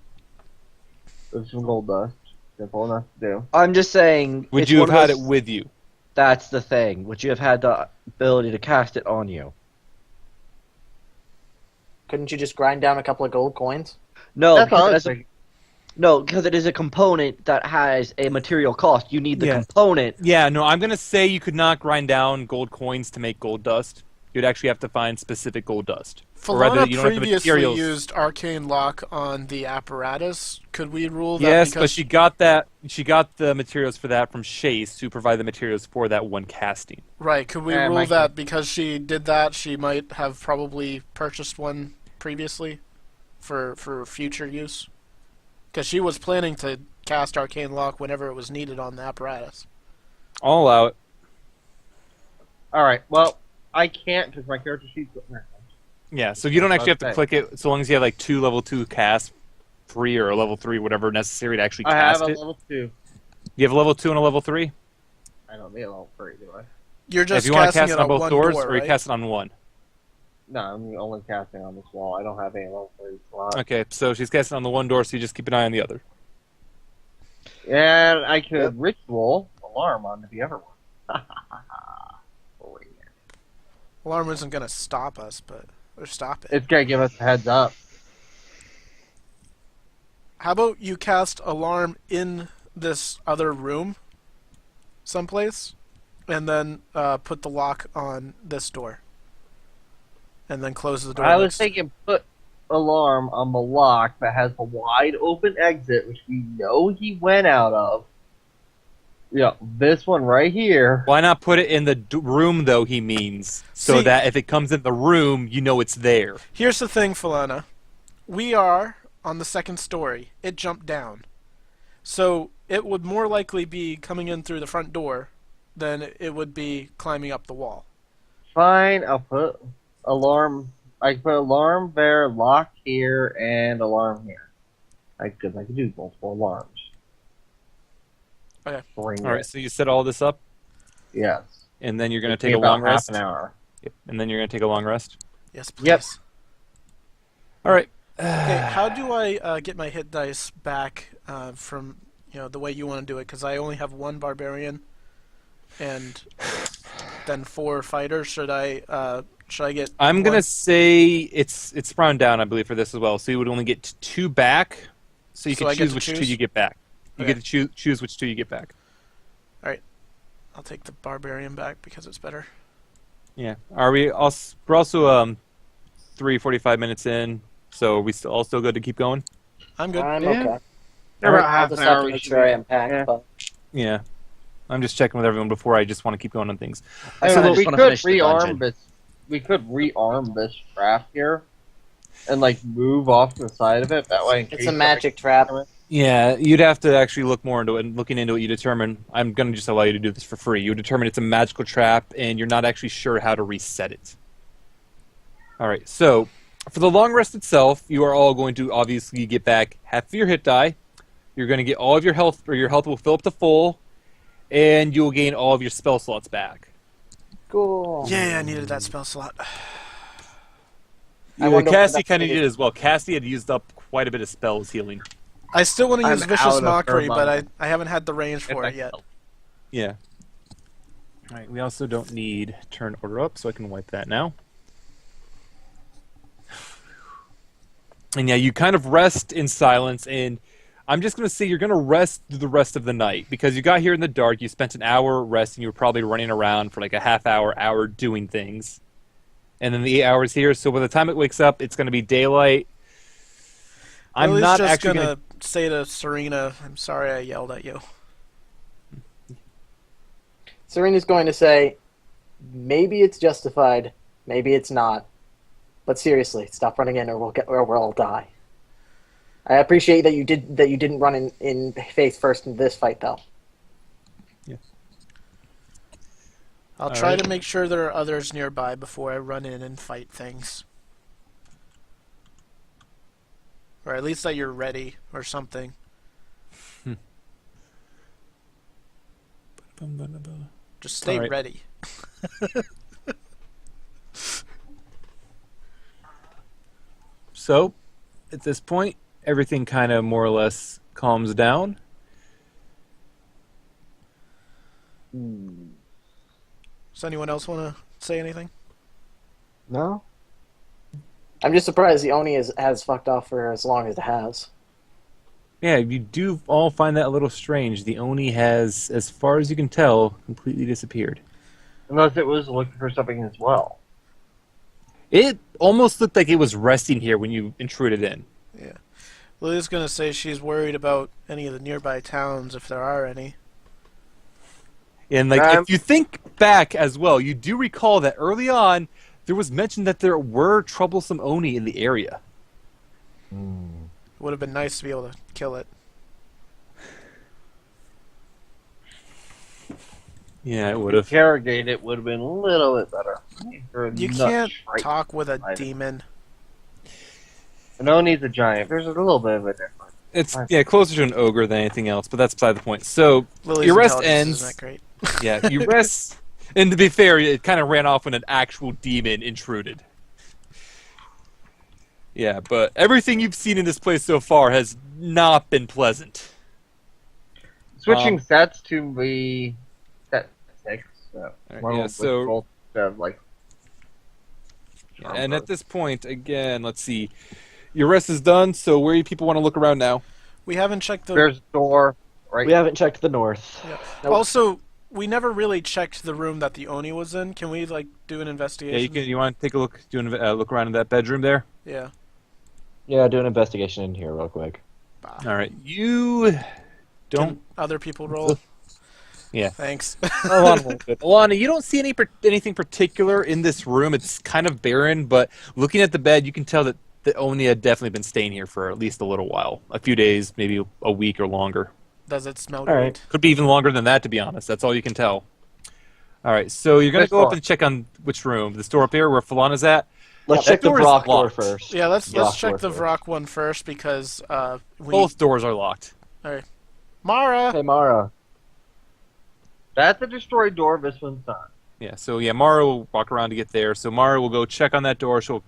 [SPEAKER 3] with some gold dust. Simple enough to do.
[SPEAKER 2] I'm just saying.
[SPEAKER 1] Would
[SPEAKER 2] it's
[SPEAKER 1] you have
[SPEAKER 2] one of
[SPEAKER 1] had
[SPEAKER 2] those-
[SPEAKER 1] it with you?
[SPEAKER 2] That's the thing. Would you have had the ability to cast it on you?
[SPEAKER 5] Couldn't you just grind down a couple of gold coins?
[SPEAKER 2] No,
[SPEAKER 3] That's all I
[SPEAKER 2] because
[SPEAKER 3] was
[SPEAKER 2] it, has
[SPEAKER 3] thinking.
[SPEAKER 2] no, because it is a component that has a material cost. You need the
[SPEAKER 1] Yeah.
[SPEAKER 2] component.
[SPEAKER 1] Yeah, no, I'm going to say you could not grind down gold coins to make gold dust. You'd actually have to find specific gold dust. Or rather,
[SPEAKER 4] Falana
[SPEAKER 1] you don't have the
[SPEAKER 4] previously
[SPEAKER 1] materials.
[SPEAKER 4] used arcane lock on the apparatus. Could we rule that
[SPEAKER 1] Yes,
[SPEAKER 4] because
[SPEAKER 1] but she got that. She got the materials for that from Chase, who provided the materials for that one casting.
[SPEAKER 4] right? Could we
[SPEAKER 3] Yeah,
[SPEAKER 4] rule
[SPEAKER 3] Mike-
[SPEAKER 4] that because she did that, she might have probably purchased one previously for future use? Because she was planning to cast arcane lock whenever it was needed on the apparatus.
[SPEAKER 1] I'll allow it.
[SPEAKER 3] All right. Well, I can't because my character sheet's.
[SPEAKER 1] Yeah, so you don't actually have to
[SPEAKER 3] Okay.
[SPEAKER 1] click it, so long as you have like 2 level 2 casts, 3 or a level 3, whatever necessary to actually
[SPEAKER 3] I have
[SPEAKER 1] cast
[SPEAKER 3] a
[SPEAKER 1] it.
[SPEAKER 3] level 2.
[SPEAKER 1] You have a level 2 and a level 3?
[SPEAKER 3] I don't need a level 3, do I?
[SPEAKER 4] You're
[SPEAKER 1] If
[SPEAKER 4] just
[SPEAKER 1] you want to
[SPEAKER 4] casting
[SPEAKER 1] cast
[SPEAKER 4] it
[SPEAKER 1] it on
[SPEAKER 4] on
[SPEAKER 1] both
[SPEAKER 4] one
[SPEAKER 1] doors,
[SPEAKER 4] door,
[SPEAKER 1] or you
[SPEAKER 4] right?
[SPEAKER 1] cast it on one.
[SPEAKER 3] No, I'm only casting on this wall. I don't have any level 3 slots.
[SPEAKER 1] Okay, so she's casting on the one door, so you just keep an eye on the other.
[SPEAKER 3] And I could ritual alarm on the other one.
[SPEAKER 4] Alarm isn't going to stop us, but or stop it.
[SPEAKER 3] It's gonna give us a heads up.
[SPEAKER 4] How about you cast alarm in this other room, someplace, and then put the lock on this door, and then close the door.
[SPEAKER 3] I was
[SPEAKER 4] next-
[SPEAKER 3] thinking put alarm on the lock that has the wide open exit, which we know he went out of. Yeah, this one right here.
[SPEAKER 1] Why not put it in the room, though, he means, so
[SPEAKER 4] See-
[SPEAKER 1] that if it comes in the room, you know it's there.
[SPEAKER 4] Here's the thing, Falana. We are on the second story. It jumped down. So it would more likely be coming in through the front door than it would be climbing up the wall.
[SPEAKER 3] Fine, I'll put alarm. I can put alarm there, lock here, and alarm here. Because I can do multiple alarms.
[SPEAKER 4] Okay.
[SPEAKER 3] Bring
[SPEAKER 1] All right,
[SPEAKER 3] it.
[SPEAKER 1] so you set all this up,
[SPEAKER 3] Yes.
[SPEAKER 1] and then you're going to
[SPEAKER 3] It'll
[SPEAKER 1] take a
[SPEAKER 3] be about
[SPEAKER 1] long rest.
[SPEAKER 3] Half an hour.
[SPEAKER 1] Yep. And then you're going to take a long rest.
[SPEAKER 4] Yes, please.
[SPEAKER 3] Yep.
[SPEAKER 1] All right.
[SPEAKER 4] Okay, how do I get my hit dice back from the way you want to do it? Because I only have 1 barbarian, and then 4 fighters. Should I get?
[SPEAKER 1] I'm
[SPEAKER 4] one?
[SPEAKER 1] gonna say it's round down, I believe, for this as well. So you would only get 2 back, so you
[SPEAKER 4] So
[SPEAKER 1] can
[SPEAKER 4] I get
[SPEAKER 1] choose
[SPEAKER 4] to
[SPEAKER 1] which 2
[SPEAKER 4] choose?
[SPEAKER 1] you get back. You
[SPEAKER 4] Okay.
[SPEAKER 1] get to choose which 2 you get back.
[SPEAKER 4] I'll take the barbarian back because it's better.
[SPEAKER 1] Yeah. Are we? We're also 3:45 minutes in, so are we all still good to keep going?
[SPEAKER 4] I'm good.
[SPEAKER 5] I'm
[SPEAKER 3] Yeah.
[SPEAKER 5] okay.
[SPEAKER 3] About
[SPEAKER 5] I'll
[SPEAKER 3] half
[SPEAKER 5] just
[SPEAKER 3] an
[SPEAKER 5] have
[SPEAKER 3] hour
[SPEAKER 5] to
[SPEAKER 3] we
[SPEAKER 5] make
[SPEAKER 3] should
[SPEAKER 5] sure I
[SPEAKER 3] be-
[SPEAKER 5] am packed,
[SPEAKER 3] yeah.
[SPEAKER 5] but
[SPEAKER 1] Yeah. I'm just checking with everyone before I just want to keep going on things.
[SPEAKER 2] I
[SPEAKER 1] So
[SPEAKER 2] just
[SPEAKER 3] we
[SPEAKER 2] wanna
[SPEAKER 3] could
[SPEAKER 2] finish the
[SPEAKER 3] rearm
[SPEAKER 2] dungeon.
[SPEAKER 3] this. We could rearm this trap here, and like move off to the side of it. That way, in
[SPEAKER 5] it's
[SPEAKER 3] case
[SPEAKER 5] a magic trap.
[SPEAKER 1] Yeah, you'd have to actually look more into it, and looking into it, you determine. I'm gonna just allow you to do this for free. You determine it's a magical trap, and you're not actually sure how to reset it. All right. So, for the long rest itself, you are all going to obviously get back half of your hit die. You're going to get all of your health, or your health will fill up to full, and you will gain all of your spell slots back.
[SPEAKER 5] Cool.
[SPEAKER 4] Yeah, I needed that spell slot.
[SPEAKER 5] I
[SPEAKER 1] Yeah,
[SPEAKER 5] wonder what
[SPEAKER 1] Cassie
[SPEAKER 5] that's
[SPEAKER 1] kind of
[SPEAKER 5] gonna
[SPEAKER 1] did as well. Cassie had used up quite a bit of spells healing.
[SPEAKER 4] I still want to
[SPEAKER 3] I'm
[SPEAKER 4] use Vicious
[SPEAKER 3] out of
[SPEAKER 4] Mockery,
[SPEAKER 3] her
[SPEAKER 4] but
[SPEAKER 3] mind.
[SPEAKER 4] I haven't had the range for it yet.
[SPEAKER 1] Yeah. All right. We also don't need turn order up, so I can wipe that now. And yeah, you kind of rest in silence, and I'm just going to say you're going to rest through the rest of the night because you got here in the dark. You spent an hour resting. You were probably running around for like a half hour doing things, and then the 8 hours here. So by the time it wakes up, it's going to be daylight. I'm
[SPEAKER 4] Lily's
[SPEAKER 1] not
[SPEAKER 4] just
[SPEAKER 1] actually
[SPEAKER 4] gonna say to Surina, "I'm sorry I yelled at you."
[SPEAKER 5] Serena's going to say, maybe it's justified, maybe it's not. But seriously, stop running in, or we'll all die. I appreciate that you didn't run in face first in this fight, though.
[SPEAKER 4] I'll
[SPEAKER 1] All
[SPEAKER 4] try
[SPEAKER 1] right.
[SPEAKER 4] to make sure there are others nearby before I run in and fight things. Or at least that you're ready, or something. Just stay
[SPEAKER 1] Alright.
[SPEAKER 4] ready.
[SPEAKER 1] So, at this point, everything kind of more or less calms down.
[SPEAKER 4] Does anyone else want to say anything?
[SPEAKER 2] No?
[SPEAKER 5] I'm just surprised the Oni has fucked off for as long as it has.
[SPEAKER 1] Yeah, you do all find that a little strange. The Oni has, as far as you can tell, completely disappeared.
[SPEAKER 3] Unless it was looking for something as well.
[SPEAKER 1] It almost looked like it was resting here when you intruded in.
[SPEAKER 4] Yeah. Lily's going to say she's worried about any of the nearby towns, if there are any.
[SPEAKER 1] And like, if you think back as well, you do recall that early on, there was mention that there were troublesome Oni in the area.
[SPEAKER 4] It would have been nice to be able to kill it.
[SPEAKER 1] Yeah, it would have.
[SPEAKER 3] Interrogate it would have been a little bit better.
[SPEAKER 4] You can't talk with a demon.
[SPEAKER 3] No needs a giant. There's a little bit of a difference.
[SPEAKER 1] It's closer to an ogre than anything else, but that's beside the point. So
[SPEAKER 4] Lily's
[SPEAKER 1] your rest
[SPEAKER 4] intelligence
[SPEAKER 1] ends.
[SPEAKER 4] isn't that great.
[SPEAKER 1] Yeah, you rest. And to be fair, it kind of ran off when an actual demon intruded. Yeah, but everything you've seen in this place so far has not been pleasant.
[SPEAKER 3] Switching sets to the set 6.
[SPEAKER 1] Right, yeah, so
[SPEAKER 3] like.
[SPEAKER 1] and at this point, again, let's see. Your rest is done, so where do people want to look around now?
[SPEAKER 4] We haven't checked the...
[SPEAKER 3] There's a door right.
[SPEAKER 2] We haven't checked the north.
[SPEAKER 4] Yeah.
[SPEAKER 2] Nope.
[SPEAKER 4] Also, we never really checked the room that the Oni was in. Can we, like, do an investigation?
[SPEAKER 1] Yeah, you can. You want to take a look? Do a look around in that bedroom there?
[SPEAKER 4] Yeah.
[SPEAKER 2] Yeah, do an investigation in here real quick.
[SPEAKER 4] Bah.
[SPEAKER 1] All right, you don't.
[SPEAKER 4] Can other people roll?
[SPEAKER 1] Yeah.
[SPEAKER 4] Thanks.
[SPEAKER 1] Alana, you don't see anything particular in this room. It's kind of barren, but looking at the bed, you can tell that the Oni had definitely been staying here for at least a little while. A few days, maybe a week or longer.
[SPEAKER 4] Does it smell
[SPEAKER 2] All
[SPEAKER 4] great?
[SPEAKER 2] right.
[SPEAKER 1] Could be even longer than that, to be honest. That's all you can tell. All right, so you're going to
[SPEAKER 3] Which
[SPEAKER 1] go up
[SPEAKER 3] door?
[SPEAKER 1] and check on which room. This door up here where Falana's at?
[SPEAKER 2] Let's
[SPEAKER 1] Yeah,
[SPEAKER 2] check
[SPEAKER 1] that
[SPEAKER 2] the
[SPEAKER 1] door is
[SPEAKER 2] Brock door
[SPEAKER 1] locked.
[SPEAKER 2] first.
[SPEAKER 4] Yeah, let's
[SPEAKER 2] Vrock
[SPEAKER 4] check
[SPEAKER 2] door
[SPEAKER 4] the
[SPEAKER 2] first.
[SPEAKER 4] Vrock one first because
[SPEAKER 1] Both doors are locked.
[SPEAKER 4] Mara.
[SPEAKER 2] Hey, Mara.
[SPEAKER 3] That's a destroyed door. This one's not.
[SPEAKER 1] Yeah, so yeah, Mara will walk around to get there. So Mara will go check on that door. She'll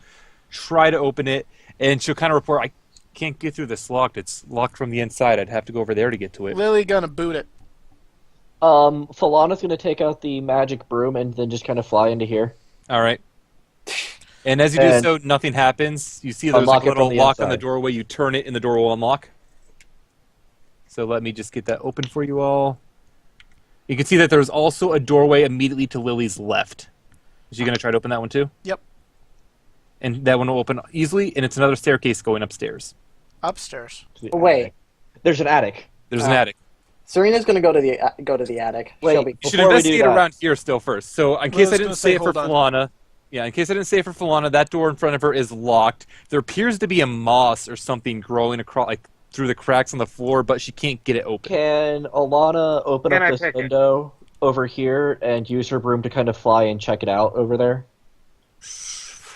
[SPEAKER 1] try to open it, and she'll kind of report, I can't get through this locked. It's locked from the inside. I'd have to go over there to get to it.
[SPEAKER 4] Lily gonna boot it.
[SPEAKER 2] Falana's gonna take out the magic broom and then just kind of fly into here.
[SPEAKER 1] All right. And as you do
[SPEAKER 2] And
[SPEAKER 1] so, nothing happens. You see there's
[SPEAKER 2] unlock
[SPEAKER 1] like a
[SPEAKER 2] it from
[SPEAKER 1] little
[SPEAKER 2] the
[SPEAKER 1] lock on the
[SPEAKER 2] inside.
[SPEAKER 1] doorway. You turn it, and the door will unlock. So let me just get that open for you all. You can see that there's also a doorway immediately to Lily's left. Is she going to try to open that one too?
[SPEAKER 4] Yep.
[SPEAKER 1] And that one will open easily, and it's another staircase going upstairs.
[SPEAKER 4] Upstairs.
[SPEAKER 5] Oh, wait.
[SPEAKER 2] There's an attic.
[SPEAKER 1] There's an attic.
[SPEAKER 5] Serena's gonna go to the attic.
[SPEAKER 2] Wait,
[SPEAKER 5] She'll be,
[SPEAKER 1] You should
[SPEAKER 2] Before we do
[SPEAKER 1] investigate
[SPEAKER 2] that-
[SPEAKER 1] around here still first. So in case I
[SPEAKER 4] was
[SPEAKER 1] didn't
[SPEAKER 4] gonna
[SPEAKER 1] say
[SPEAKER 4] say,
[SPEAKER 1] it for
[SPEAKER 4] hold on.
[SPEAKER 1] Falana, yeah, in case I didn't say it for Falana, that door in front of her is locked. There appears to be a moss or something growing across, like through the cracks on the floor, but she can't get it open.
[SPEAKER 2] Can Alana open
[SPEAKER 3] Can
[SPEAKER 2] up
[SPEAKER 3] I
[SPEAKER 2] this
[SPEAKER 3] pick it?
[SPEAKER 2] window over here and use her broom to kind of fly and check it out over there?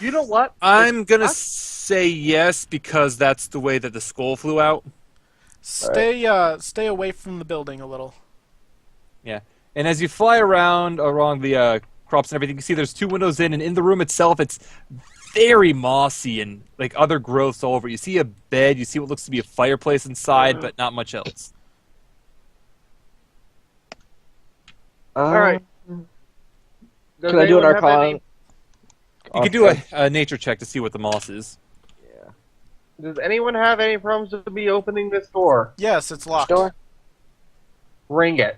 [SPEAKER 3] You know what?
[SPEAKER 1] I'm gonna
[SPEAKER 3] It's-
[SPEAKER 1] say yes because that's the way that the skull flew out.
[SPEAKER 4] Stay away from the building a little.
[SPEAKER 1] Yeah, and as you fly around along the crops and everything, you see there's two windows in, and in the room itself, it's very mossy and like other growths all over. You see a bed, you see what looks to be a fireplace inside, but not much else.
[SPEAKER 3] All right. Does
[SPEAKER 2] Can I do an
[SPEAKER 3] anyone have
[SPEAKER 2] arcana?
[SPEAKER 3] any-
[SPEAKER 1] You can do a nature check to see what the moss is.
[SPEAKER 3] Does anyone have any problems with me opening this door?
[SPEAKER 4] Yes, it's locked.
[SPEAKER 5] door.
[SPEAKER 3] Ring it.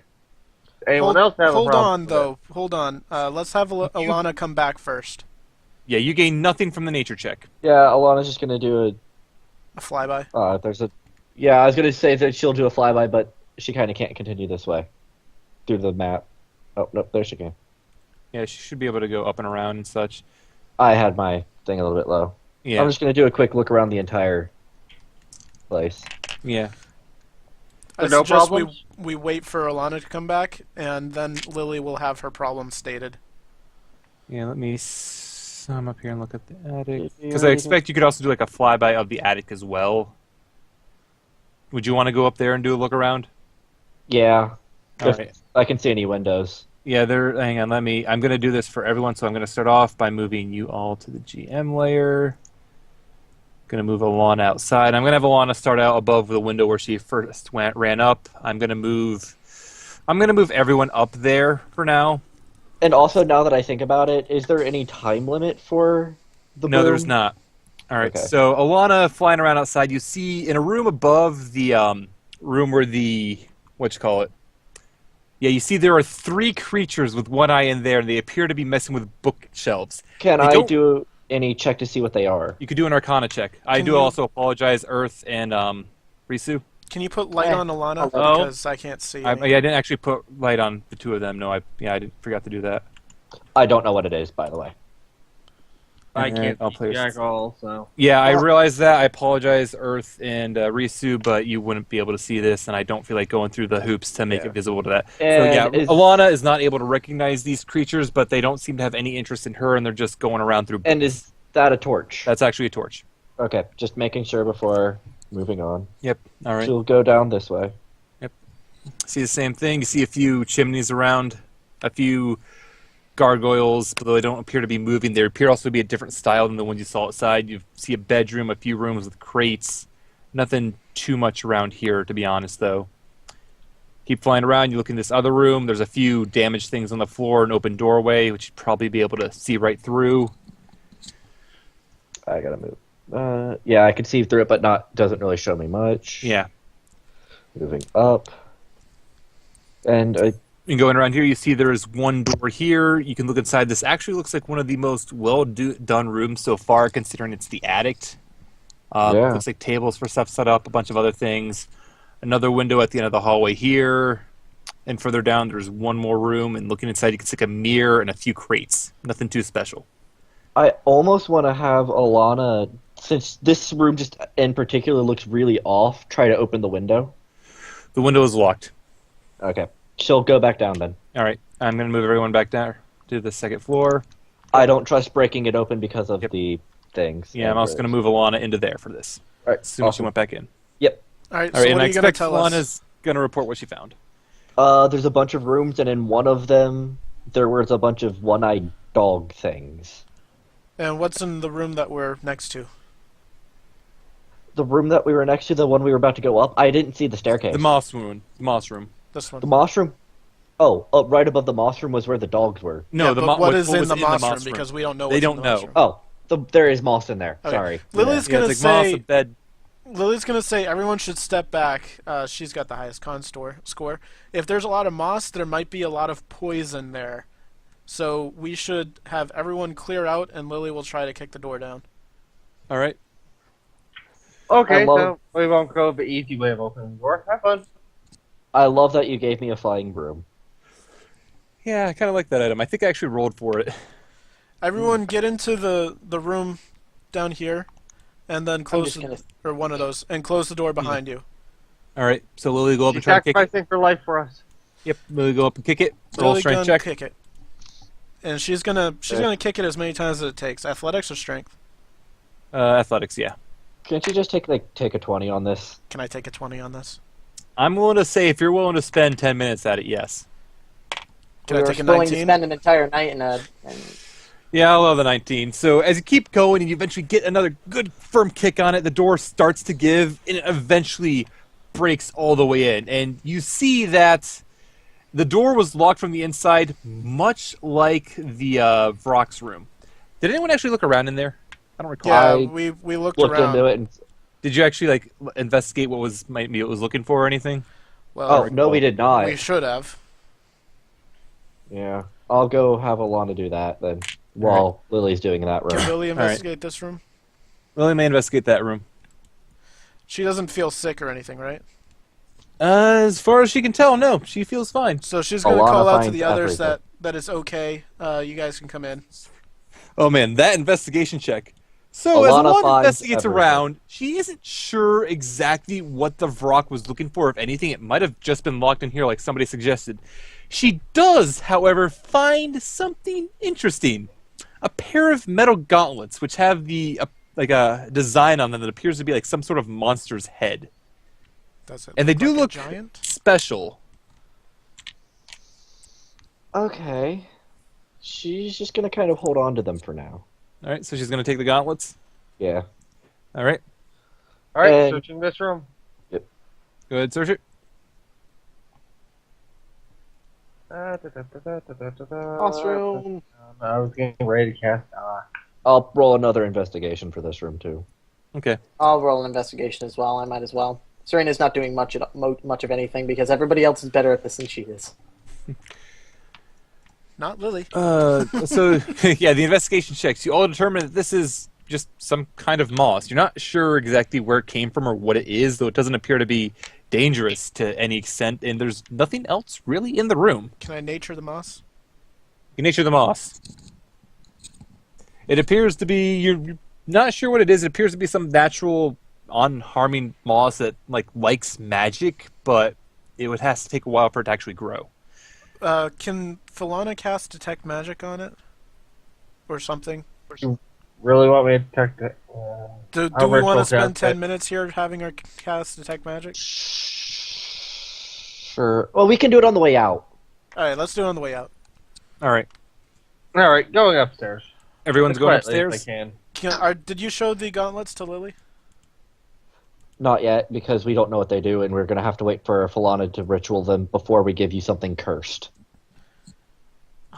[SPEAKER 3] Anyone
[SPEAKER 4] Hold,
[SPEAKER 3] else have a
[SPEAKER 4] hold
[SPEAKER 3] problem?
[SPEAKER 4] on, though. Hold on. Let's have Alana come back first.
[SPEAKER 1] Yeah, you gain nothing from the nature check.
[SPEAKER 2] Yeah, Alana's just gonna do
[SPEAKER 4] A flyby.
[SPEAKER 2] there's a. Yeah, I was gonna say that she'll do a flyby, but she kind of can't continue this way through the map. Oh nope, there she can.
[SPEAKER 1] Yeah, she should be able to go up and around and such.
[SPEAKER 2] I had my thing a little bit low.
[SPEAKER 1] Yeah,
[SPEAKER 2] I'm just gonna do a quick look around the entire place.
[SPEAKER 1] yeah.
[SPEAKER 4] I
[SPEAKER 3] no
[SPEAKER 4] suggest
[SPEAKER 3] problems?
[SPEAKER 4] we wait for Alana to come back, and then Lily will have her problem stated.
[SPEAKER 1] Yeah, let me sum up here and look at the attic. Because I expect you could also do like a flyby of the attic as well. Would you want to go up there and do a look around?
[SPEAKER 2] Yeah.
[SPEAKER 1] All
[SPEAKER 2] If
[SPEAKER 1] right.
[SPEAKER 2] I can see any windows.
[SPEAKER 1] Yeah, hang on, I'm going to do this for everyone, so I'm going to start off by moving you all to the GM layer. Going to move Alana outside. I'm going to have Alana start out above the window where she first ran up. I'm going to move everyone up there for now.
[SPEAKER 2] And also, now that I think about it, is there any time limit for the
[SPEAKER 1] No, there's
[SPEAKER 2] boom?
[SPEAKER 1] not. All right,
[SPEAKER 2] Okay.
[SPEAKER 1] so Alana flying around outside, you see in a room above the room where what you call it? Yeah, you see there are 3 creatures with one eye in there, and they appear to be messing with bookshelves.
[SPEAKER 2] Can
[SPEAKER 1] They
[SPEAKER 2] I
[SPEAKER 1] don't-
[SPEAKER 2] do any check to see what they are?
[SPEAKER 1] You could do an Arcana check. I
[SPEAKER 4] Can
[SPEAKER 1] do
[SPEAKER 4] you-
[SPEAKER 1] also apologize, Earth and Risu.
[SPEAKER 4] Can you put light on Alana?
[SPEAKER 1] Hello?
[SPEAKER 4] Because I can't see.
[SPEAKER 1] I
[SPEAKER 4] any.
[SPEAKER 1] didn't actually put light on the 2 of them. No, I forgot to do that.
[SPEAKER 2] I don't know what it is, by the way.
[SPEAKER 3] I
[SPEAKER 1] And
[SPEAKER 3] can't
[SPEAKER 1] I'll
[SPEAKER 3] see
[SPEAKER 1] play-
[SPEAKER 3] Jack all, so.
[SPEAKER 1] Yeah, I realize that. I apologize, Earth and Risu, but you wouldn't be able to see this, and I don't feel like going through the hoops to make it visible to that. So
[SPEAKER 2] And
[SPEAKER 1] yeah,
[SPEAKER 2] is-
[SPEAKER 1] Alana is not able to recognize these creatures, but they don't seem to have any interest in her, and they're just going around through.
[SPEAKER 2] And is that a torch?
[SPEAKER 1] That's actually a torch.
[SPEAKER 2] Okay, just making sure before moving on.
[SPEAKER 1] Yep. All right.
[SPEAKER 2] She'll go down this way.
[SPEAKER 1] See the same thing. You see a few chimneys around, a few gargoyles, but though they don't appear to be moving, they appear also to be a different style than the ones you saw outside. You see a bedroom, a few rooms with crates. Nothing too much around here, to be honest, though. Keep flying around. You look in this other room. There's a few damaged things on the floor, an open doorway, which you'd probably be able to see right through.
[SPEAKER 2] I gotta move. Yeah, I can see through it, but doesn't really show me much.
[SPEAKER 1] Yeah.
[SPEAKER 2] Moving up. And
[SPEAKER 1] And going around here, you see there is one door here. You can look inside. This actually looks like one of the most done rooms so far, considering it's the attic.
[SPEAKER 2] Yeah.
[SPEAKER 1] Looks like tables for stuff set up, a bunch of other things. Another window at the end of the hallway here. And further down, there's one more room. And looking inside, you can see like a mirror and a few crates. Nothing too special.
[SPEAKER 2] I almost want to have Alana, since this room just in particular looks really off, try to open the window.
[SPEAKER 1] The window is locked.
[SPEAKER 2] Okay. She'll go back down then.
[SPEAKER 1] All right. I'm going to move everyone back down to the second floor.
[SPEAKER 2] I don't trust breaking it open because of
[SPEAKER 1] Yep.
[SPEAKER 2] the things.
[SPEAKER 1] Yeah, I'm also going to move Alana into there for this.
[SPEAKER 2] All right.
[SPEAKER 1] As soon as she
[SPEAKER 2] awesome.
[SPEAKER 1] went back in.
[SPEAKER 2] Yep.
[SPEAKER 4] All right.
[SPEAKER 1] All
[SPEAKER 4] So
[SPEAKER 1] right, and
[SPEAKER 4] what
[SPEAKER 1] I
[SPEAKER 4] are you going to
[SPEAKER 1] expect
[SPEAKER 4] tell us?
[SPEAKER 1] Alana's going to report what she found.
[SPEAKER 2] There's a bunch of rooms, and in one of them, there was a bunch of one-eyed dog things.
[SPEAKER 4] And what's in the room that we're next to?
[SPEAKER 2] The room that we were next to, the one we were about to go up, I didn't see the staircase.
[SPEAKER 1] The moss room. The moss room.
[SPEAKER 4] This one.
[SPEAKER 2] The moss room? Oh, right above the moss room was where the dogs were.
[SPEAKER 1] No,
[SPEAKER 4] Yeah,
[SPEAKER 1] the
[SPEAKER 4] but what is in
[SPEAKER 1] was
[SPEAKER 4] the moss room?
[SPEAKER 1] room?
[SPEAKER 4] Because we don't know.
[SPEAKER 1] They
[SPEAKER 4] What's
[SPEAKER 1] don't
[SPEAKER 4] in the moss
[SPEAKER 1] know.
[SPEAKER 4] room.
[SPEAKER 2] Oh, there is moss in there.
[SPEAKER 4] Okay.
[SPEAKER 2] Sorry.
[SPEAKER 4] Lily's
[SPEAKER 1] Yeah,
[SPEAKER 4] gonna
[SPEAKER 1] it's like moss,
[SPEAKER 4] say.
[SPEAKER 1] a bed.
[SPEAKER 4] Lily's gonna say everyone should step back. She's got the highest score. If there's a lot of moss, there might be a lot of poison there. So we should have everyone clear out, and Lily will try to kick the door down.
[SPEAKER 1] All right.
[SPEAKER 3] Okay,
[SPEAKER 2] I love-
[SPEAKER 3] so we won't go the easy way of opening the door. Have fun.
[SPEAKER 2] I love that you gave me a flying broom.
[SPEAKER 1] Yeah, I kind of like that item. I think I actually rolled for it.
[SPEAKER 4] Everyone get into the room down here, and then close
[SPEAKER 5] just gonna-
[SPEAKER 4] or one of those, and close the door behind you.
[SPEAKER 1] All right. So Lily, go up and
[SPEAKER 3] She's
[SPEAKER 1] try to kick it.
[SPEAKER 3] sacrificing her life for us.
[SPEAKER 1] Yep. Lily, go up and kick it. Roll
[SPEAKER 4] Lily
[SPEAKER 1] strength
[SPEAKER 4] gonna
[SPEAKER 1] check.
[SPEAKER 4] kick it, and she's gonna kick it as many times as it takes. Athletics or strength?
[SPEAKER 1] Athletics. Yeah.
[SPEAKER 2] Can't you just take a 20 on this?
[SPEAKER 4] Can I take a 20 on this?
[SPEAKER 1] I'm willing to say if you're willing to spend 10 minutes at it, yes.
[SPEAKER 4] Can
[SPEAKER 5] we
[SPEAKER 4] I
[SPEAKER 5] were
[SPEAKER 4] take a
[SPEAKER 5] willing to
[SPEAKER 4] 19?
[SPEAKER 5] spend an entire night in a.
[SPEAKER 1] Yeah, I love the 19. So as you keep going and you eventually get another good firm kick on it, the door starts to give and it eventually breaks all the way in. And you see that the door was locked from the inside, much like the Vrock's room. Did anyone actually look around in there? I don't recall.
[SPEAKER 4] Yeah,
[SPEAKER 2] I
[SPEAKER 4] we looked
[SPEAKER 2] Looked
[SPEAKER 4] around.
[SPEAKER 2] into it and
[SPEAKER 1] Did you actually like investigate what was maybe it was looking for or anything?
[SPEAKER 4] Well,
[SPEAKER 2] no, we did not.
[SPEAKER 4] we should have.
[SPEAKER 2] Yeah, I'll go have Alana do that then. While Lily's doing that
[SPEAKER 4] Can
[SPEAKER 2] room.
[SPEAKER 4] Lily
[SPEAKER 1] right.
[SPEAKER 4] investigate this room?
[SPEAKER 1] Lily may investigate that room.
[SPEAKER 4] She doesn't feel sick or anything, right?
[SPEAKER 1] As far as she can tell, no, she feels fine.
[SPEAKER 4] So she's going to
[SPEAKER 2] Alana
[SPEAKER 4] call out to
[SPEAKER 2] finds
[SPEAKER 4] the others
[SPEAKER 2] everything.
[SPEAKER 4] that it's okay. You guys can come in.
[SPEAKER 1] Oh man, that investigation check. So as
[SPEAKER 2] Alana
[SPEAKER 1] Alana
[SPEAKER 2] finds
[SPEAKER 1] investigates
[SPEAKER 2] everything.
[SPEAKER 1] around, she isn't sure exactly what the Vrock was looking for. If anything, it might have just been locked in here like somebody suggested. She does, however, find something interesting. A pair of metal gauntlets, which have the like a design on them that appears to be like some sort of monster's head.
[SPEAKER 4] Does it
[SPEAKER 1] And they
[SPEAKER 4] look
[SPEAKER 1] do
[SPEAKER 4] like a
[SPEAKER 1] look
[SPEAKER 4] giant?
[SPEAKER 1] special.
[SPEAKER 2] Okay. She's just gonna kind of hold on to them for now.
[SPEAKER 1] All right, so she's going to take the gauntlets.
[SPEAKER 2] Yeah.
[SPEAKER 1] All right,
[SPEAKER 3] Alright,
[SPEAKER 2] And-
[SPEAKER 3] searching this room.
[SPEAKER 1] go ahead, search it.
[SPEAKER 5] Boss room.
[SPEAKER 3] I was getting ready to cast.
[SPEAKER 2] I'll roll another investigation for this room too.
[SPEAKER 1] Okay.
[SPEAKER 5] I'll roll an investigation as well. I might as well. Serena's not doing much of anything because everybody else is better at this than she is.
[SPEAKER 4] Not Lily.
[SPEAKER 1] So yeah, the investigation checks. You all determine that this is just some kind of moss. You're not sure exactly where it came from or what it is, though it doesn't appear to be dangerous to any extent, and there's nothing else really in the room.
[SPEAKER 4] Can I nature the moss?
[SPEAKER 1] You nature the moss. It appears to be, you're not sure what it is. It appears to be some natural, unharming moss that likes magic, but it would have to take a while for it to actually grow.
[SPEAKER 4] Can Falana cast detect magic on it, or something?
[SPEAKER 3] Really want me to detect it?
[SPEAKER 4] Do
[SPEAKER 3] I'll
[SPEAKER 4] we want to
[SPEAKER 3] virtual
[SPEAKER 4] spend
[SPEAKER 3] cast
[SPEAKER 4] 10
[SPEAKER 3] it.
[SPEAKER 4] minutes here having her cast detect magic?
[SPEAKER 2] Sure. Well, we can do it on the way out.
[SPEAKER 4] All right, let's do it on the way out.
[SPEAKER 1] All right.
[SPEAKER 3] Alright, going upstairs.
[SPEAKER 1] Everyone's
[SPEAKER 3] As
[SPEAKER 1] going
[SPEAKER 3] quietly as
[SPEAKER 1] upstairs?
[SPEAKER 3] I can.
[SPEAKER 4] Did you show the gauntlets to Lily?
[SPEAKER 2] Not yet, because we don't know what they do, and we're gonna have to wait for Falana to ritual them before we give you something cursed.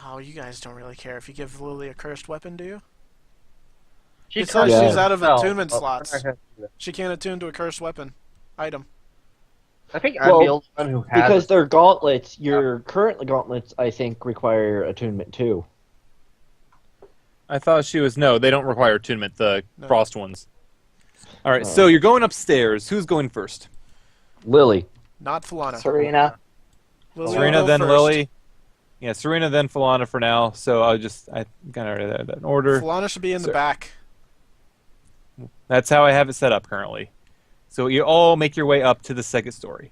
[SPEAKER 4] Oh, you guys don't really care if you give Lily a cursed weapon, do you?
[SPEAKER 3] She
[SPEAKER 4] Besides,
[SPEAKER 2] Yeah.
[SPEAKER 4] she's out of
[SPEAKER 3] herself,
[SPEAKER 4] attunement
[SPEAKER 3] but we're
[SPEAKER 4] slots.
[SPEAKER 3] not gonna do that.
[SPEAKER 4] She can't attune to a cursed weapon item.
[SPEAKER 3] I think
[SPEAKER 2] Well,
[SPEAKER 3] I'm the only one who has
[SPEAKER 2] Because
[SPEAKER 3] it.
[SPEAKER 2] they're gauntlets, your current gauntlets, I think, require attunement too.
[SPEAKER 1] I thought she was, no, they don't require attunement, the
[SPEAKER 4] No.
[SPEAKER 1] frost ones. All right,
[SPEAKER 2] Oh.
[SPEAKER 1] so you're going upstairs. Who's going first?
[SPEAKER 2] Lily.
[SPEAKER 4] Not Falana.
[SPEAKER 5] Serena.
[SPEAKER 4] Lily will
[SPEAKER 1] Serena,
[SPEAKER 4] go
[SPEAKER 1] then
[SPEAKER 4] first.
[SPEAKER 1] Lily. Yeah, Serena, then Falana for now. So I kind of read that in order.
[SPEAKER 4] Falana should be in the
[SPEAKER 1] Sir.
[SPEAKER 4] back.
[SPEAKER 1] That's how I have it set up currently. So you all make your way up to the second story.